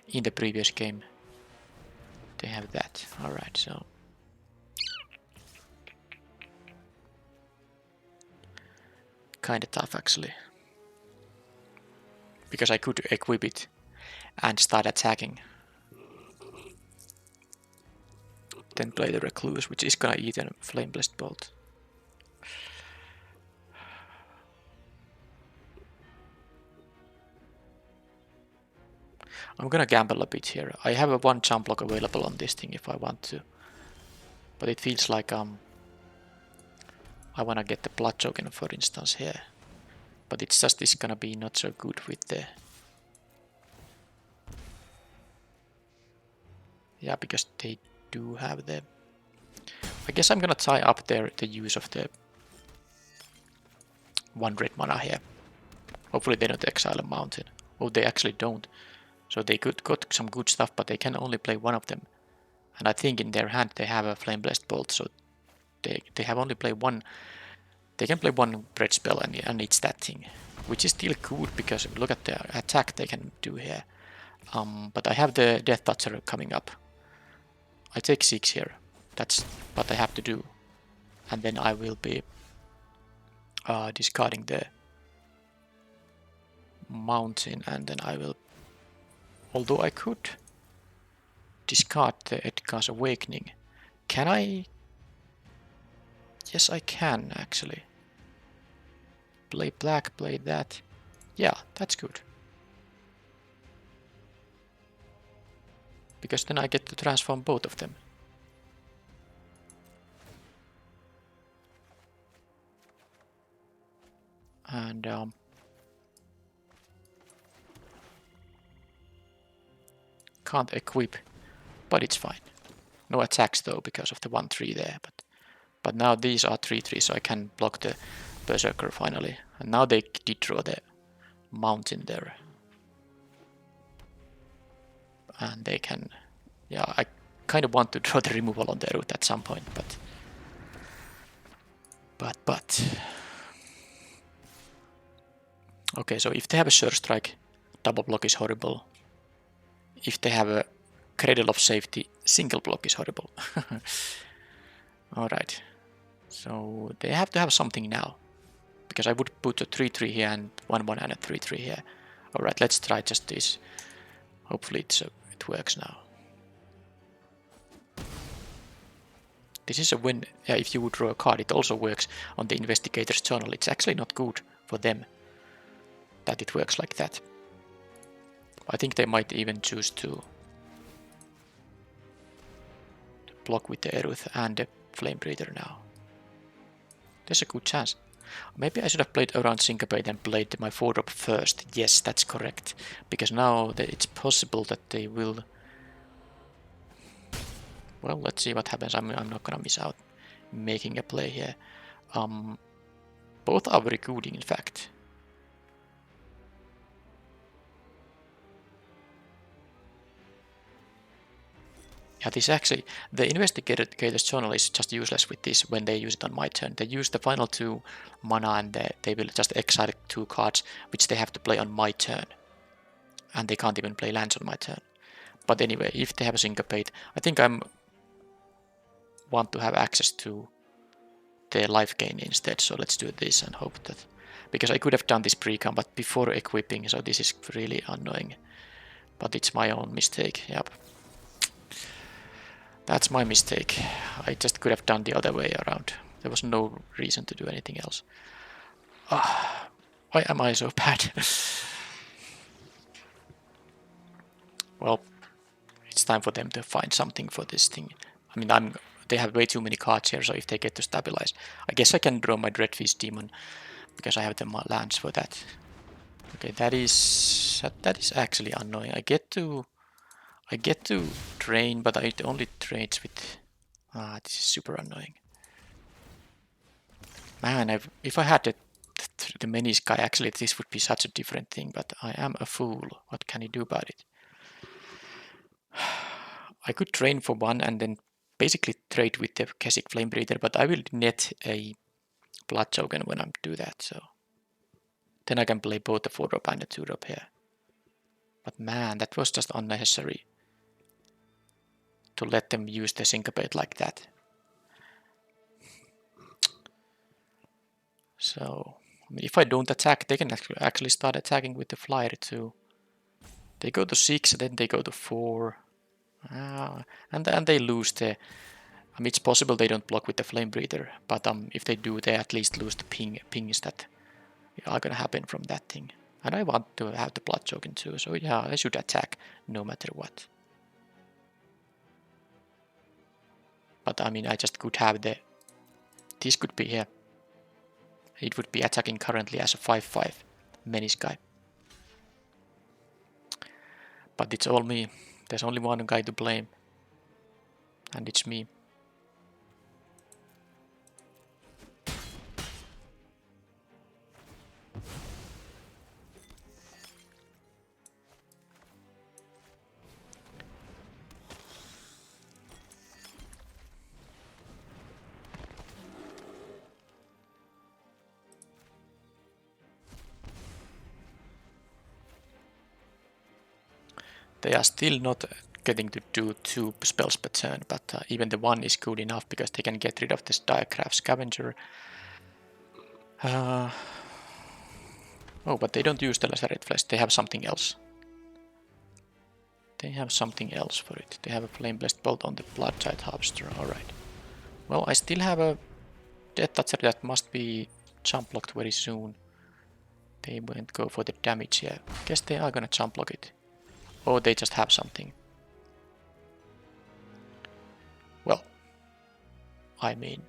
in the previous game. They have that. Alright, so... Kinda tough actually. Because I could equip it and start attacking. Then play the Recluse, which is gonna eat a Flame Blessed Bolt. I'm gonna gamble a bit here. I have a 1 jump block available on this thing if I want to. But it feels like I wanna get the blood token for instance here. But it's just this gonna be not so good with the... Yeah, because they do have the... I guess I'm gonna tie up the use of the 1 red mana here. Hopefully they don't exile a mountain. Oh, they actually don't. So they got some good stuff, but they can only play 1 of them. And I think in their hand they have a Flame Blessed Bolt, so they have only played 1. They can play 1 red spell and it's that thing. Which is still good, because look at the attack they can do here. But I have the Death Toucher coming up. I take 6 here. That's what I have to do. And then I will be discarding the mountain, and then I will... Although I could discard the Edgar's Awakening. Can I? Yes, I can actually. Play black, play that. Yeah, that's good. Because then I get to transform both of them. and can't equip, but it's fine. No attacks though because of the 1-3 there, but now these are 3-3, so I can block the Berserker finally. And now they did draw the mountain there. And they can, yeah, I kind of want to draw the removal on the route at some point, but okay, so if they have a Sure Strike, double block is horrible. If they have a Cradle of Safety, single block is horrible. Alright, so they have to have something now. Because I would put a 3-3 here and 1-1 and a 3-3 here. Alright, let's try just this. Hopefully it works now. This is a win. Yeah, if you would draw a card, it also works on the Investigator's Journal. It's actually not good for them that it works like that. I think they might even choose to block with the Eruth and the Flame Breather now. There's a good chance. Maybe I should have played around Syncopate and played my 4-drop first. Yes, that's correct. Because now it's possible that they will... Well, let's see what happens. I'm not gonna miss out making a play here. Both are very good, in fact. Yeah, this actually, the Investigator's Journal is just useless with this when they use it on my turn. They use the final 2 mana and they will just exile 2 cards, which they have to play on my turn. And they can't even play lands on my turn. But anyway, if they have a Syncopate, I think I want to have access to their life gain instead. So let's do this and hope that... Because I could have done this pre-com, but before equipping, so this is really annoying. But it's my own mistake, yep. That's my mistake. I just could have done the other way around. There was no reason to do anything else. Why am I so bad? Well, it's time for them to find something for this thing. I mean, they have way too many cards here, so if they get to stabilize, I guess I can draw my Dreadfeast Demon because I have the lands for that. Okay, that is actually annoying. I get to drain, but it only trades with... this is super annoying. Man, if I had the Menace guy, actually this would be such a different thing, but I am a fool. What can you do about it? I could drain for 1 and then basically trade with the Keswick Flame Breather, but I will net a Blood Token when I do that, so... Then I can play both the 4-drop and the 2-drop here. But man, that was just unnecessary to let them use the Syncopate like that. So, I mean, if I don't attack, they can actually start attacking with the Flyer too. They go to 6, then they go to 4. And they lose the... I mean, it's possible they don't block with the Flame Breather, but if they do, they at least lose the pings that are gonna happen from that thing. And I want to have the Blood Token too, so yeah, I should attack no matter what. But I mean, I just could have the... This could be here. It would be attacking currently as a 5-5 Menace guy. But it's all me. There's only one guy to blame. And it's me. They are still not getting to do 2 spells per turn, but even the 1 is good enough because they can get rid of this Direcraft Scavenger. Oh, but they don't use the Lacerate Flesh, they have something else. They have something else for it. They have a Flame Blessed Bolt on the Bloodtide Harvester, alright. Well, I still have a Death Toucher that must be jump blocked very soon. They won't go for the damage here. Guess they are gonna jump block it. Or they just have something. Well, I mean,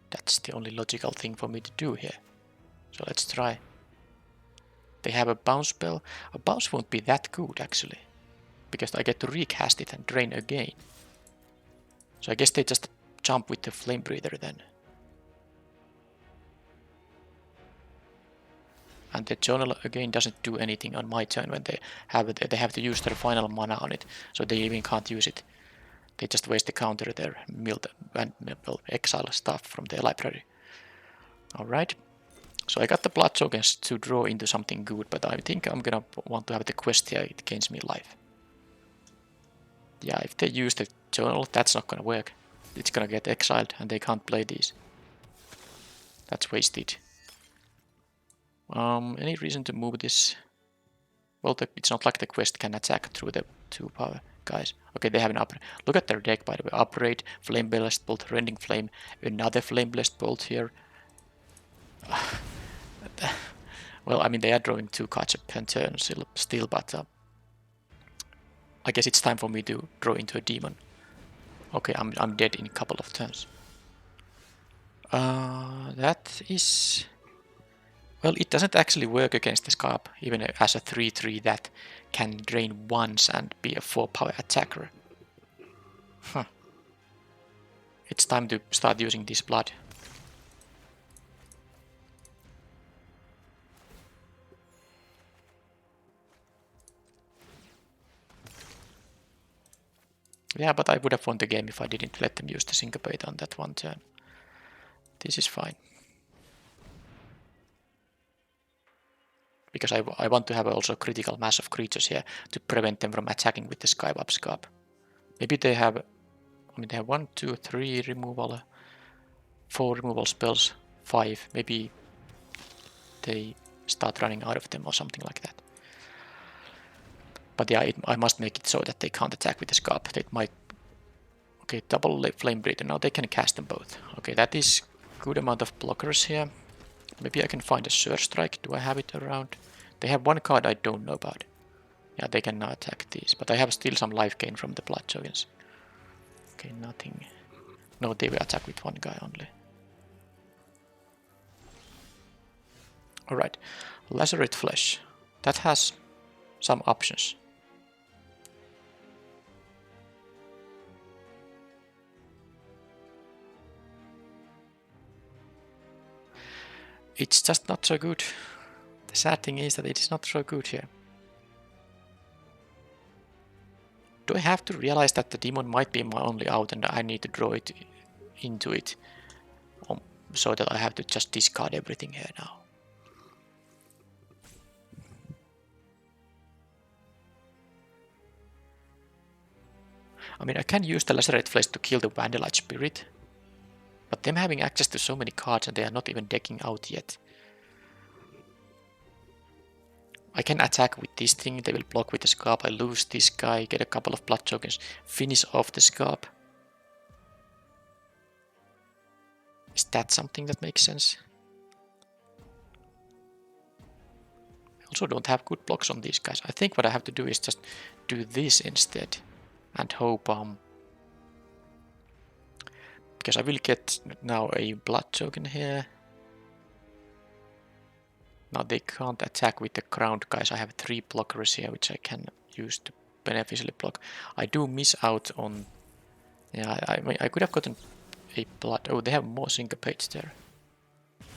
that's the only logical thing for me to do here. So let's try. They have a bounce spell. A bounce won't be that good actually, because I get to recast it and drain again. So I guess they just jump with the flame breather then. And the journal again doesn't do anything on my turn when they have to use their final mana on it, so they even can't use it. They just waste the counter there, and exile stuff from their library. Alright, so I got the blood tokens to draw into something good, but I think I'm gonna want to have the quest here, it gains me life. Yeah, if they use the journal, that's not gonna work. It's gonna get exiled and they can't play these. That's wasted. Any reason to move this? Well, it's not like the quest can attack through the 2 power guys. Okay, they have an upgrade. Look at their deck, by the way. Upgrade, Flame Blessed Bolt, Rending Flame, another Flame Blessed Bolt here. Well, I mean, they are drawing 2 cards per turn still, but I guess it's time for me to draw into a demon. Okay, I'm dead in a couple of turns. That is... Well, it doesn't actually work against the Scarp, even as a 3-3 that can drain once and be a 4 power attacker. Huh. It's time to start using this blood. Yeah, but I would have won the game if I didn't let them use the Syncopate on that one turn. This is fine. Because I want to have also critical mass of creatures here to prevent them from attacking with the Skywap Scarp. Maybe they have... I mean, they have 1, 2, 3 removal, 4 removal spells, 5. Maybe they start running out of them or something like that. But yeah, I must make it so that they can't attack with the Scarp. They might... Okay, double Flame Breather. Now they can cast them both. Okay, that is good amount of blockers here. Maybe I can find a Surge Strike. Do I have it around? They have 1 card I don't know about. Yeah, they can now attack these. But I have still some life gain from the Blood Tokens. Okay, nothing. No, they will attack with 1 guy only. Alright, Lacerate Flesh. That has some options. It's just not so good. The sad thing is that it is not so good here. Do I have to realize that the demon might be my only out and I need to draw it into it so that I have to just discard everything here now? I mean, I can use the Lacerate Flesh to kill the Vandalite Spirit, but them having access to so many cards and they are not even decking out yet. I can attack with this thing, they will block with the Scarp, I lose this guy, get a couple of blood tokens, finish off the Scarp. Is that something that makes sense? I also don't have good blocks on these guys. I think what I have to do is just do this instead and hope because I will get now a blood token here. Now they can't attack with the crowned guys. I have 3 blockers here which I can use to beneficially block. I do miss out on... Yeah, I could have gotten a blood... Oh, they have more Syncopates there.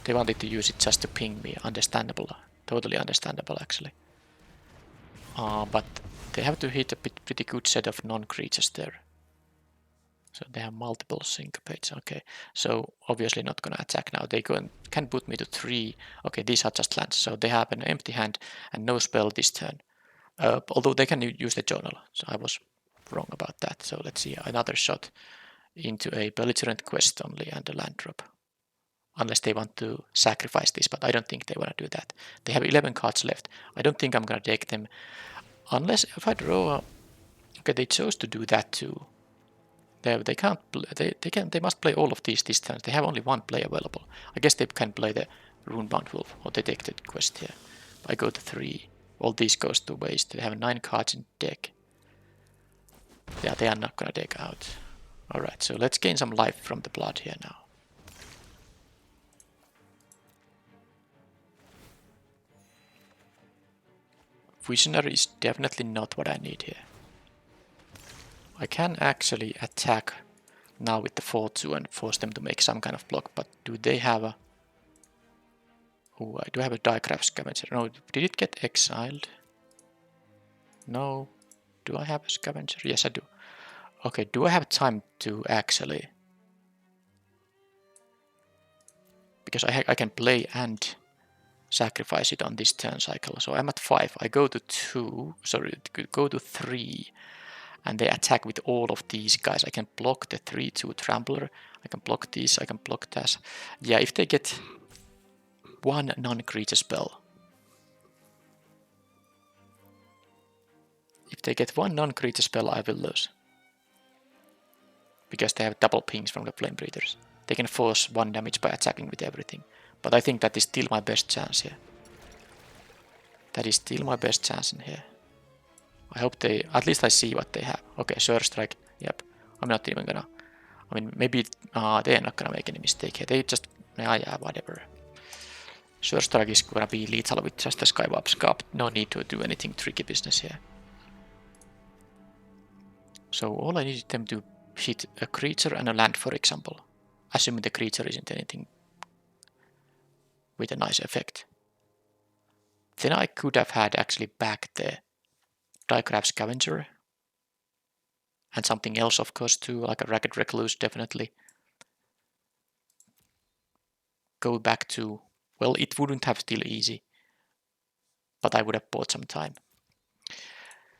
They wanted to use it just to ping me. Understandable. Totally understandable actually. But they have to hit a pretty good set of non-creatures there. So they have multiple Syncopates. Okay, so obviously not gonna attack now. They can put me to 3. Okay, these are just lands. So they have an empty hand and no spell this turn. Although they can use the journal. So I was wrong about that. So let's see, another shot into a belligerent quest only and a land drop. Unless they want to sacrifice this, but I don't think they want to do that. They have 11 cards left. I don't think I'm gonna take them. Unless if I draw... Okay, they chose to do that too. They can't. They must play all of these this turn. They have only 1 play available. I guess they can play the Runebound Wolf or the Detected Quest here. I go to 3. All these goes to waste. They have 9 cards in deck. Yeah, they are not gonna deck out. Alright, so let's gain some life from the blood here now. Visionary is definitely not what I need here. I can actually attack now with the 4-2 and force them to make some kind of block, but do they have a... Oh, I do have a Diecraft Scavenger. No, did it get exiled? No. Do I have a Scavenger? Yes, I do. Okay, do I have time to actually... Because I can play and sacrifice it on this turn cycle. So I'm at 5. I go to 2, sorry, go to 3. And they attack with all of these guys. I can block the 3-2 Trampler. I can block this, I can block that. Yeah, if they get one non-creature spell. If they get one non-creature spell, I will lose. Because they have double pings from the Flame Breathers. They can force 1 damage by attacking with everything. But I think that is still my best chance here. That is still my best chance in here. I hope they... At least I see what they have. Okay, Surge Strike. Yep. I'm not even gonna... I mean, maybe they're not gonna make any mistake here. They just... Yeah, whatever. Surge Strike is gonna be lethal with just a Skywarp Scarp. No need to do anything tricky business here. So all I need them to hit a creature and a land, for example. Assuming the creature isn't anything with a nice effect. Then I could have had actually back the Diecraft Scavenger. And something else, of course, too, like a Ragged Recluse, definitely. Go back to... Well, it wouldn't have still easy. But I would have bought some time.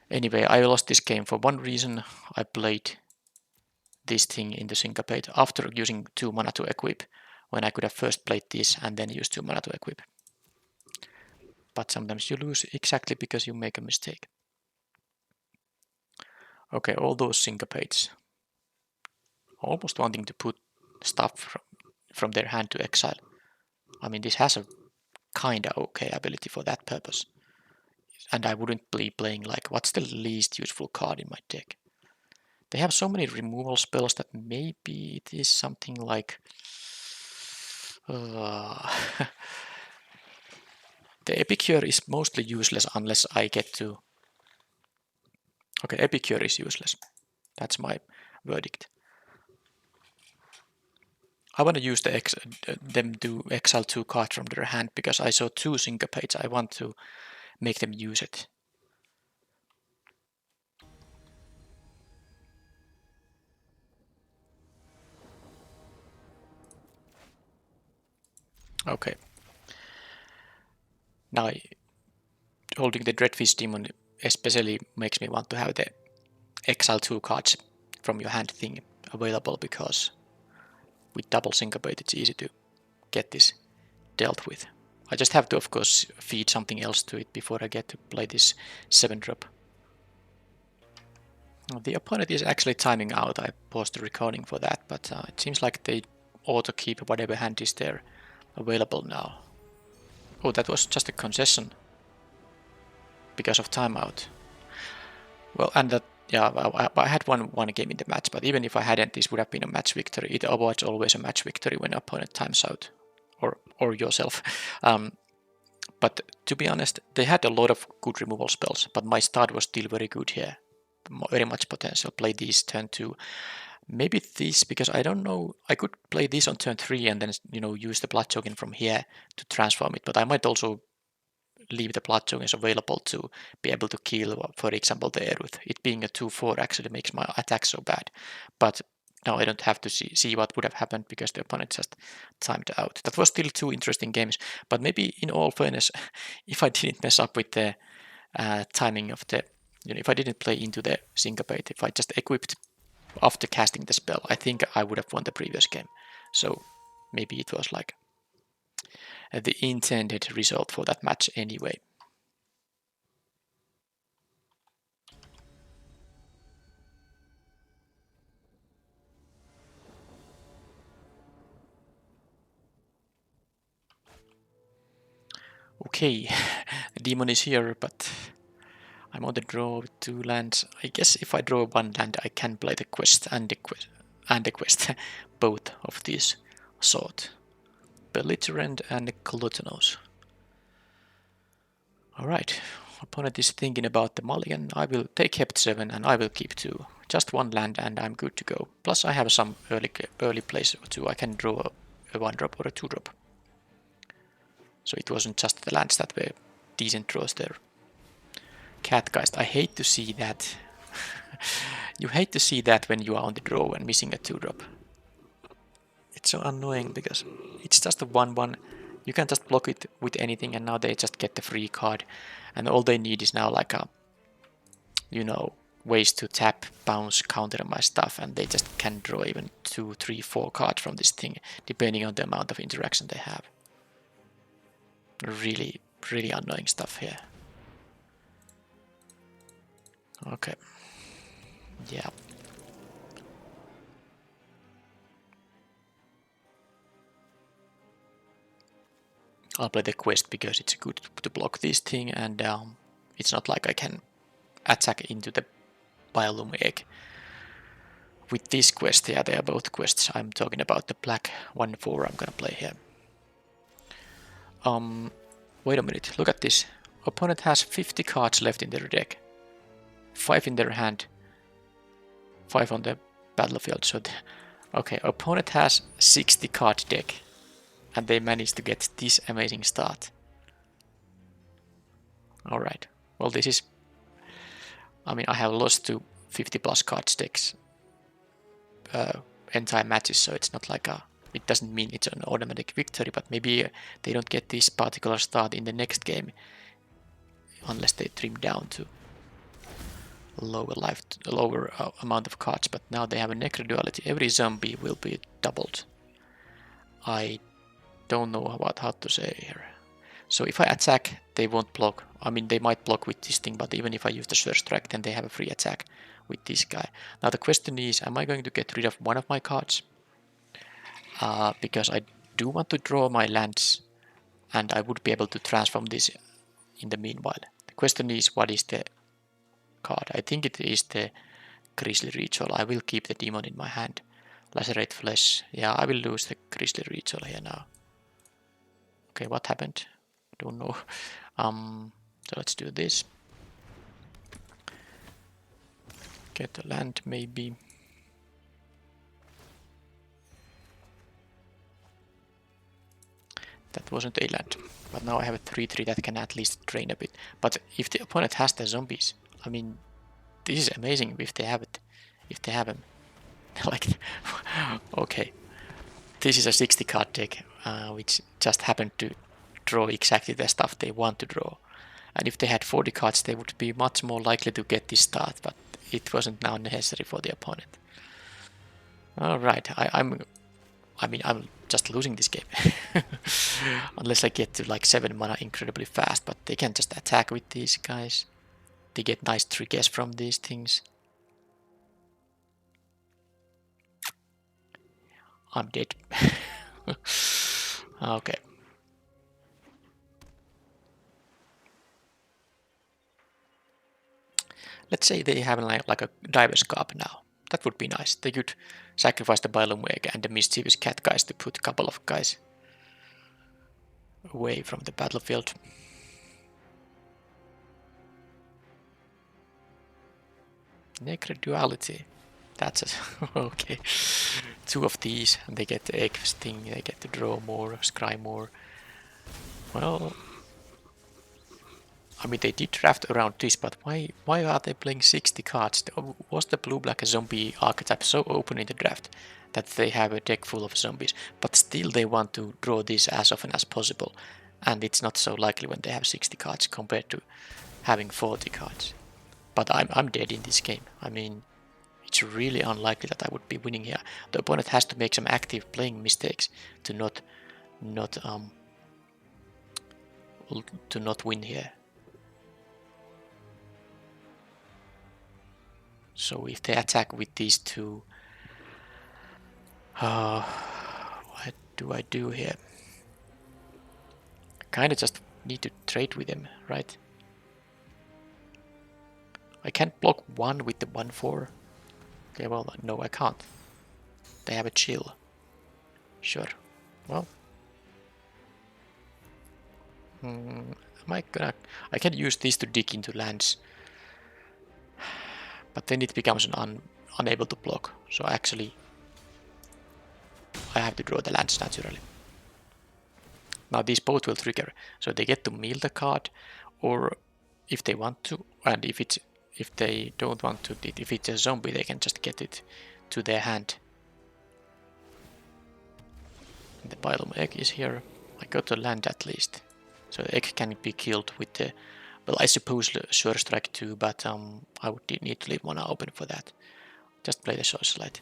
Anyway, I lost this game for one reason. I played this thing in the Syncopate after using 2 mana to equip, when I could have first played this and then used 2 mana to equip. But sometimes you lose exactly because you make a mistake. Okay, all those Syncopates. Almost wanting to put stuff from their hand to exile. I mean, this has a kinda okay ability for that purpose. And I wouldn't be playing like, what's the least useful card in my deck? They have so many removal spells that maybe it is something like... the Epicure is mostly useless unless I get to... Okay, Epicure is useless. That's my verdict. I want to use them to exile 2 cards from their hand because I saw 2 Syncopates. I want to make them use it. Okay. Now, holding the Dreadfish Demon especially makes me want to have the exile 2 cards from your hand thing available because with double Syncopate it's easy to get this dealt with. I just have to, of course, feed something else to it before I get to play this 7-drop. The opponent is actually timing out. I paused the recording for that, but it seems like they auto keep whatever hand is there available now. Oh, that was just a concession because of timeout. Well, and that, yeah, I had one game in the match, but even if I hadn't, this would have been a match victory. It avoids always a match victory when opponent times out, or yourself. But to be honest, they had a lot of good removal spells, but my start was still very good here. Very much potential. Play these turn 2. Maybe this, because I don't know, I could play this on turn 3 and then, use the Blood Token from here to transform it, but I might also leave the Blood Tokens available to be able to kill, for example, the Eruth. It being a 2-4 actually makes my attack so bad, but now I don't have to see what would have happened because the opponent just timed out. That was still 2 interesting games, but maybe in all fairness, if I didn't mess up with the timing of the, if I didn't play into the Syncopate, if I just equipped after casting the spell, I think I would have won the previous game. So maybe it was like the intended result for that match anyway. Okay, the demon is here, but I'm on the draw with 2 lands. I guess if I draw 1 land, I can play the quest and the quest, both of these sort. Belligerent and Gluttonous. Alright, Opponent is thinking about the mulligan. I will take Hept 7 and I will keep 2. Just 1 land and I'm good to go. Plus I have some early plays too. I can draw a 1-drop or a 2-drop. So it wasn't just the lands that were decent draws there. Catgeist, I hate to see that. You hate to see that when you are on the draw and missing a 2-drop. It's so annoying because it's just a 1-1. You can just block it with anything and now they just get the free card. And all they need is now like a, you know, ways to tap, bounce, counter my stuff, and they just can draw even 2, 3, 4 cards from this thing, depending on the amount of interaction they have. Really, really annoying stuff here. Okay. Yeah. I'll play the quest because it's good to block this thing, and it's not like I can attack into the Biolume egg. With this quest, yeah, they are both quests. I'm talking about the black 1/4 I'm gonna play here. Wait a minute, look at this. Opponent has 50 cards left in their deck. 5 in their hand. 5 on the battlefield, so okay, opponent has 60 card deck. And they managed to get this amazing start. Alright, well this is... I mean, I have lost to 50 plus cards decks entire matches, so it's not like a... It doesn't mean it's an automatic victory, but maybe they don't get this particular start in the next game unless they trim down to lower amount of cards. But now they have a Necro duality. Every zombie will be doubled. I don't know about how to say here. So if I attack, they won't block. I mean, they might block with this thing, but even if I use the Surge Strike, then they have a free attack with this guy. Now the question is, am I going to get rid of one of my cards? Because I do want to draw my lands, and I would be able to transform this in the meanwhile. The question is, what is the card? I think it is the Grisly Ritual. I will keep the demon in my hand. Lacerate Flesh. Yeah, I will lose the Grisly Ritual here now. Okay, what happened? Don't know. So let's do this. Get a land, maybe. That wasn't a land, but now I have a 3/3 that can at least drain a bit. But if the opponent has the zombies, I mean, this is amazing if they have it. If they have them. Like, okay. This is a 60 card deck, which just happened to draw exactly the stuff they want to draw. And if they had 40 cards, they would be much more likely to get this start, but it wasn't now necessary for the opponent. Alright, I'm just losing this game. Unless I get to like 7 mana incredibly fast, but they can just attack with these guys. They get nice triggers from these things. I'm dead. Okay. Let's say they have like a Diver's Cup now. That would be nice. They could sacrifice the Biolume egg and the mischievous cat guys to put a couple of guys away from the battlefield. Necro duality. That's it. Okay. 2 of these, and they get the egg sting, they get to draw more, scry more. Well, I mean, they did draft around this, but why are they playing 60 cards? Was the blue-black zombie archetype so open in the draft that they have a deck full of zombies, but still they want to draw this as often as possible, and it's not so likely when they have 60 cards compared to having 40 cards. But I'm dead in this game. I mean, it's really unlikely that I would be winning here. The opponent has to make some active playing mistakes to not win here. So if they attack with these two, what do I do here? I kinda just need to trade with them, right? I can't block one with the 1/4. Okay, well, no, I can't. They have a chill. Sure. Well. Am I gonna... I can use this to dig into lands. But then it becomes an unable to block. So actually, I have to draw the lands naturally. Now these both will trigger. So they get to mill the card, or if they want to, and if they don't want to, if it's a zombie, they can just get it to their hand. And the Bylum egg is here. I got to land at least. So the egg can be killed with the... Well, I suppose the Sure Strike too, but I would need to leave mana open for that. Just play the Socialite.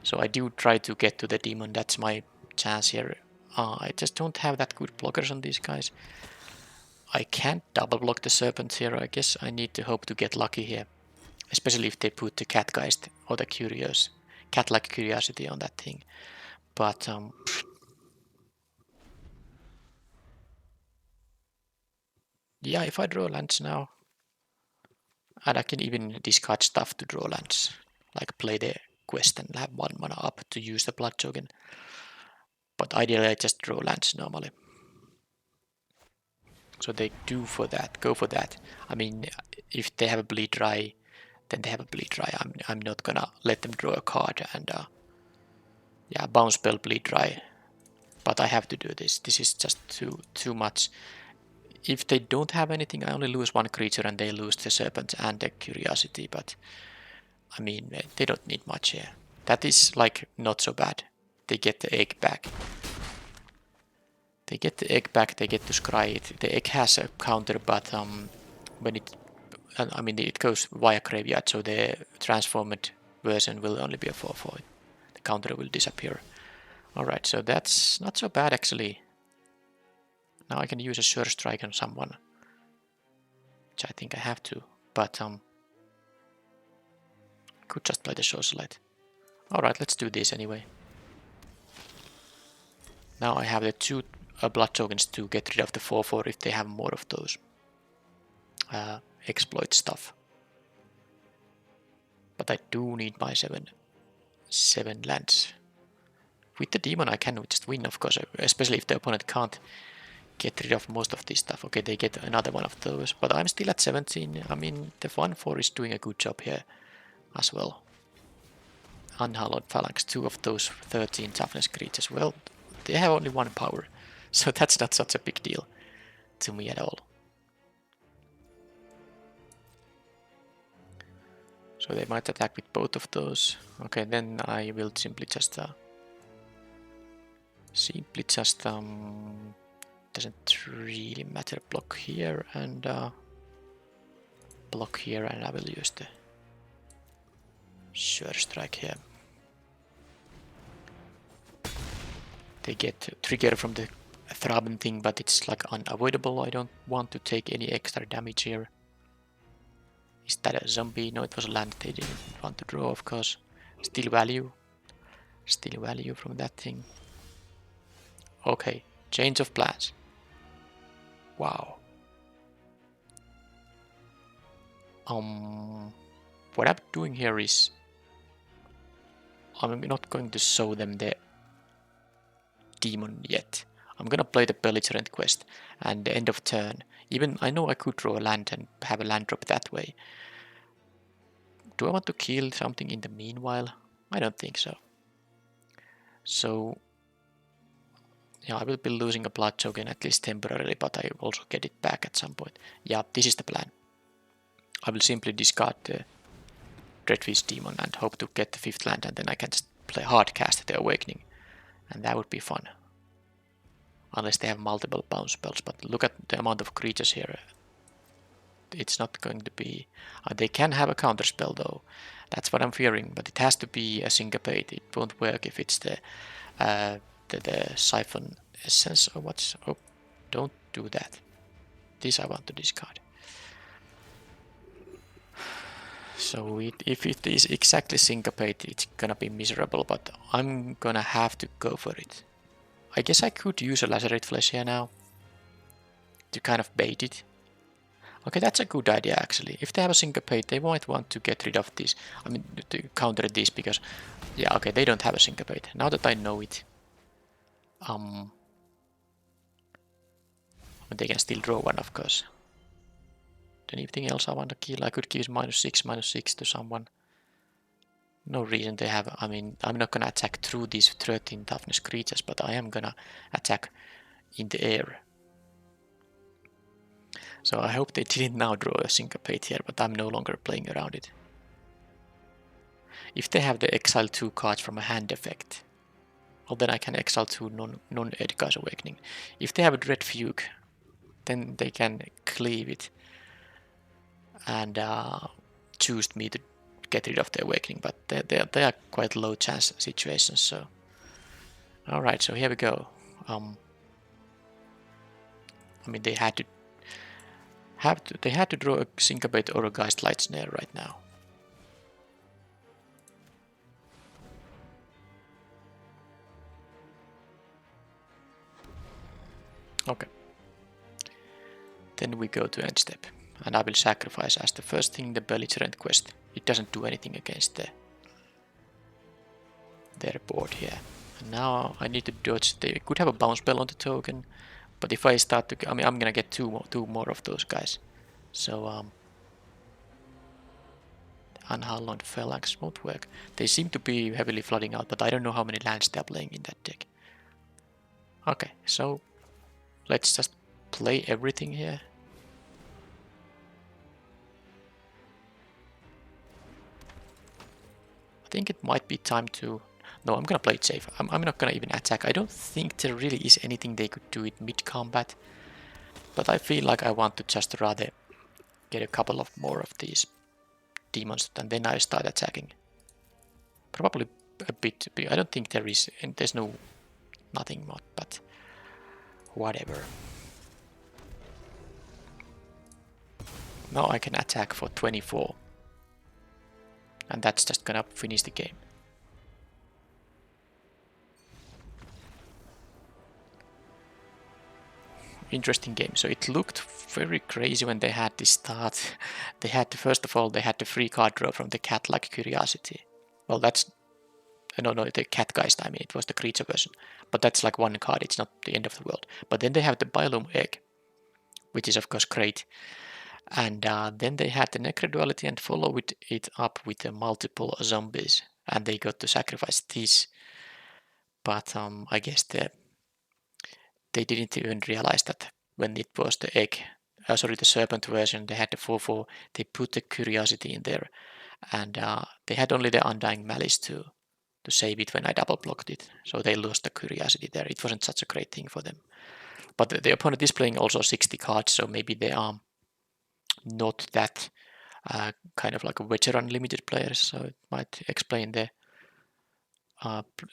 So I do try to get to the demon, that's my chance here. I just don't have that good blockers on these guys. I can't double block the Serpent here, I guess I need to hope to get lucky here. Especially if they put the Catgeist or the cat-like curiosity on that thing. But yeah, if I draw lands now, and I can even discard stuff to draw lands, like play the quest and have 1 mana up to use the blood token. But ideally I just draw lands normally. So they do for that, go for that. I mean, if they have a bleed dry, then they have a bleed dry. I'm not gonna let them draw a card and yeah, bounce spell bleed dry. But I have to do this. This is just too much. If they don't have anything, I only lose 1 creature and they lose the Serpent and the Curiosity, but I mean, they don't need much here. That is like not so bad. They get the egg back. They get the egg back, they get to scry it. The egg has a counter, but when it goes via graveyard, so the transformed version will only be a 4/4. The counter will disappear. Alright, so that's not so bad actually. Now I can use a Sure Strike on someone, which I think I have to, but could just play the Socialite. Alright, let's do this anyway. Now I have the 2 blood tokens to get rid of the 4/4 if they have more of those exploit stuff. But I do need my 7 lands. With the demon I can just win, of course, especially if the opponent can't get rid of most of this stuff. Okay, they get another one of those, but I'm still at 17. I mean, the 1/4 is doing a good job here as well. Unhallowed Phalanx, 2 of those 13 toughness creatures. Well, they have only 1 power, so that's not such a big deal to me at all. So they might attack with both of those. Okay, then I will simply just doesn't really matter, block here and block here, and I will use the Sure Strike here. They get trigger from the Thraben thing, but it's like unavoidable. I don't want to take any extra damage here. Is that a zombie? No, it was a land they didn't want to draw, of course. Still value. Still value from that thing. Okay, change of plans. Wow. What I'm doing here is I'm not going to show them the demon yet. I'm gonna play the belligerent quest and the end of turn. Even I know I could draw a land and have a land drop that way. Do I want to kill something in the meanwhile? I don't think so. So yeah, I will be losing a blood token at least temporarily, but I also get it back at some point. Yeah, this is the plan. I will simply discard the Dreadfish Demon and hope to get the 5th land, and then I can just play Hardcast the Awakening, and that would be fun. Unless they have multiple bounce spells, but look at the amount of creatures here. It's not going to be... they can have a counter spell though. That's what I'm fearing, but it has to be a Syncopate. It won't work if it's the Siphon Essence or what's... Oh, don't do that. This I want to discard. So if it is exactly Syncopate, it's gonna be miserable, but I'm gonna have to go for it. I guess I could use a Lacerate Flesh here now to kind of bait it. Okay, that's a good idea actually. If they have a Syncopate, they might want to get rid of this. I mean, to counter this because... Yeah, okay, they don't have a Syncopate. Now that I know it... I But they can still draw one, of course. Anything else I want to kill? I could give -6 to someone. No reason they have. I mean, I'm not gonna attack through these 13 toughness creatures, but I am gonna attack in the air. So I hope they didn't now draw a syncopate here, but I'm no longer playing around it. If they have the exile 2 cards from a hand effect, well then I can exile 2 non-Edgar's Awakening. If they have a Dread Fugue, then they can cleave it and choose me to get rid of the Awakening, but they are quite low chance situations. So, all right, so here we go. I mean, they had to draw a Syncopate or a Geistlight Snare right now. Okay. Then we go to end step, and I will sacrifice as the first thing the Belligerent Quest. It doesn't do anything against their board here. And now I need to dodge. They could have a bounce spell on the token, but if I start to, I mean, I'm gonna get two more of those guys. So Unhallowed Phalanx won't work. They seem to be heavily flooding out, but I don't know how many lands they're playing in that deck. Okay, so let's just play everything here. I think it might be time to... No, I'm gonna play it safe. I'm not gonna even attack. I don't think there really is anything they could do it mid-combat. But I feel like I want to just rather get a couple of more of these demons and then I start attacking. Probably a bit. I don't think there is... And there's nothing more, but whatever. Now I can attack for 24. And that's just gonna finish the game. Interesting game. So it looked very crazy when they had this start. They had first of all they had the free card draw from the cat-like Curiosity. Well, that's no, the Catgeist. I mean, it was the creature version, but that's like one card. It's not the end of the world. But then they have the Biolume Egg, which is of course great. And then they had the Necroduality and follow it up with the multiple zombies, and they got to sacrifice these. But I guess they didn't even realize that when it was the egg, the serpent version, they had the 4/4, they put the Curiosity in there, and they had only the Undying Malice to save it when I double blocked it, so they lost the Curiosity there. It wasn't such a great thing for them. But the opponent is playing also 60 cards, so maybe they are not that kind of like a veteran limited players, so it might explain the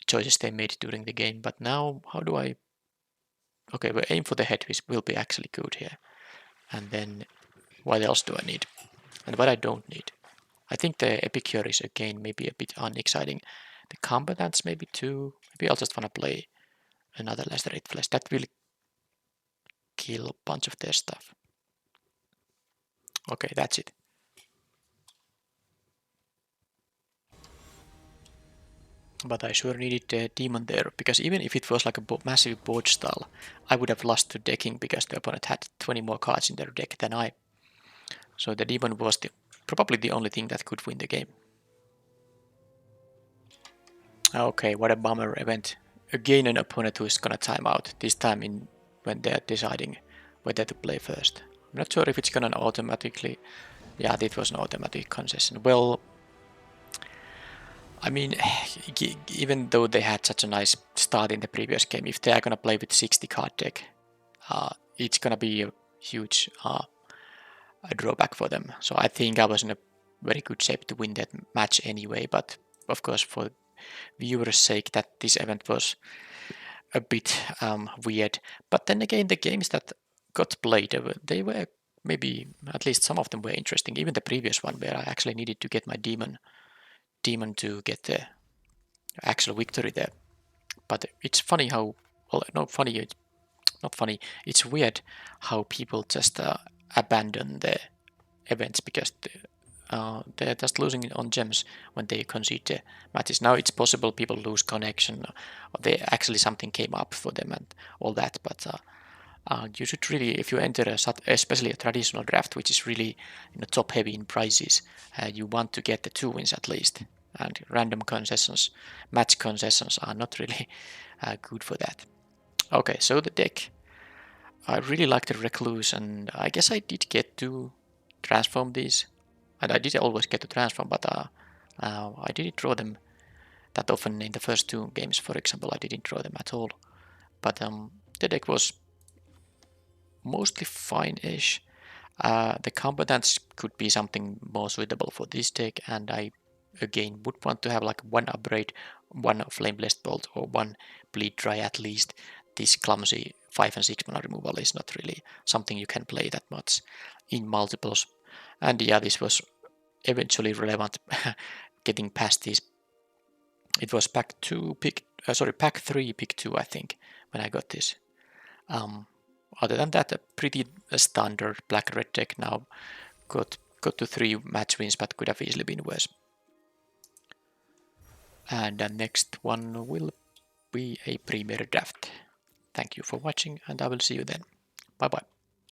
choices they made during the game. But now, how do I... Okay, well, aim for the head will be actually good here. And then, what else do I need? And what I don't need? I think the Epicure is again maybe a bit unexciting. The Combatants maybe too. Maybe I'll just want to play another Lacerate Flesh. That will kill a bunch of their stuff. Okay, that's it. But I sure needed the demon there, because even if it was like a massive board stall, I would have lost to decking because the opponent had 20 more cards in their deck than I. So the demon was probably the only thing that could win the game. Okay, what a bummer event. Again an opponent who is gonna time out, this time when they're deciding whether to play first. I'm not sure if it's gonna automatically... Yeah, it was an automatic concession. Well, I mean, even though they had such a nice start in the previous game, if they are gonna play with 60 card deck, it's gonna be a huge a drawback for them. So I think I was in a very good shape to win that match anyway, but of course for viewers' sake that this event was a bit weird. But then again, the games that got played, they were maybe, at least some of them were interesting. Even the previous one where I actually needed to get my demon to get the actual victory there. But it's funny how, well, not funny, it's weird how people just abandon the events because they're just losing on gems when they concede the matches. Now it's possible people lose connection, or they actually something came up for them and all that, but You should really, if you enter especially a traditional draft, which is really top heavy in prizes, you want to get the 2 wins at least. And random concessions, match concessions are not really good for that. Okay, so the deck. I really like the Recluse, and I guess I did get to transform these. And I did always get to transform, but I didn't draw them that often in the first 2 games, for example. I didn't draw them at all. But the deck was mostly fine-ish. The combatants could be something more suitable for this deck, and I again would want to have like 1 upgrade, 1 flameless bolt, or 1 bleed dry at least. This clumsy 5 and 6 mana removal is not really something you can play that much in multiples. And yeah, this was eventually relevant getting past this. It was pack 3 pick 2 I think when I got this. Other than that, a pretty standard black-red deck now. Got to 3 match wins, but could have easily been worse. And the next one will be a Premier Draft. Thank you for watching, and I will see you then. Bye bye.